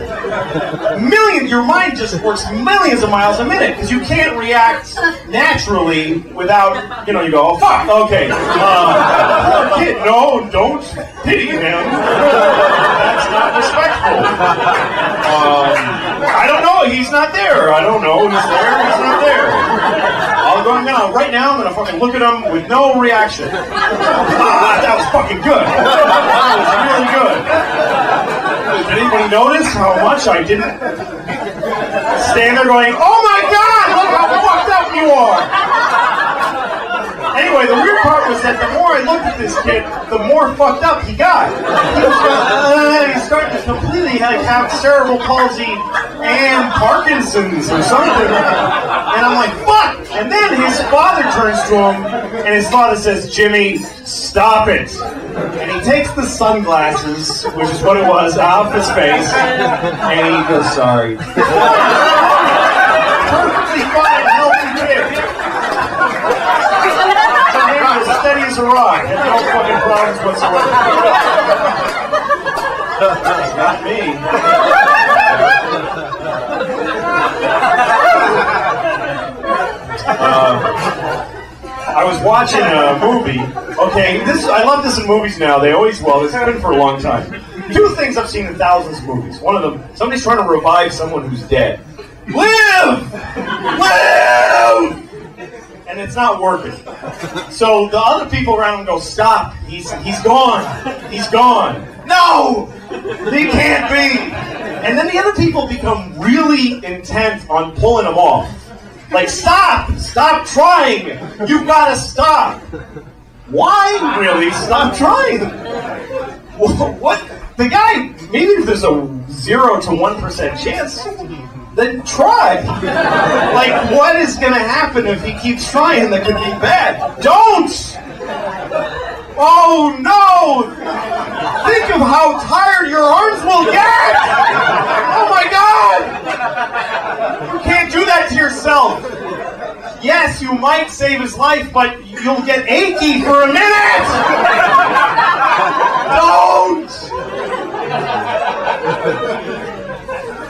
your mind just works millions of miles a minute because you can't react naturally without, you know, you go, oh fuck, okay. Poor kid, no, don't pity him. That's not respectful. I don't know, he's not there. I don't know, he's there, he's not there. Right now, I'm gonna fucking look at him with no reaction. That was fucking good. That was really good. Did anybody notice how much I didn't stand there going, oh my god, look how fucked up you are! Anyway, the weird part was that the more I looked at this kid, the more fucked up he got. He started to completely have cerebral palsy and Parkinson's or something. And I'm like, fuck! And then his father turns to him, and his father says, Jimmy, stop it. And he takes the sunglasses, which is what it was, off his face, and he goes, sorry. Perfectly fine, healthy kid. As steady as a rock, had no fucking problems whatsoever. That's not me. I was watching a movie. Okay, I love this in movies now. They always will. It's been for a long time. Two things I've seen in thousands of movies. One of them, somebody's trying to revive someone who's dead. Live! Live! And it's not working. So the other people around him go, stop, he's gone. He's gone. No! He can't be! And then the other people become really intent on pulling him off. Like, stop! Stop trying! You've got to stop! Why, really? Stop trying! What? The guy, maybe if there's a 0 to 1% chance, then try. Like, what is going to happen if he keeps trying that could be bad? Don't! Oh, no! Think of how tired your arms will get! Oh, my God! You can't do that to yourself. Yes, you might save his life, but you'll get achy for a minute!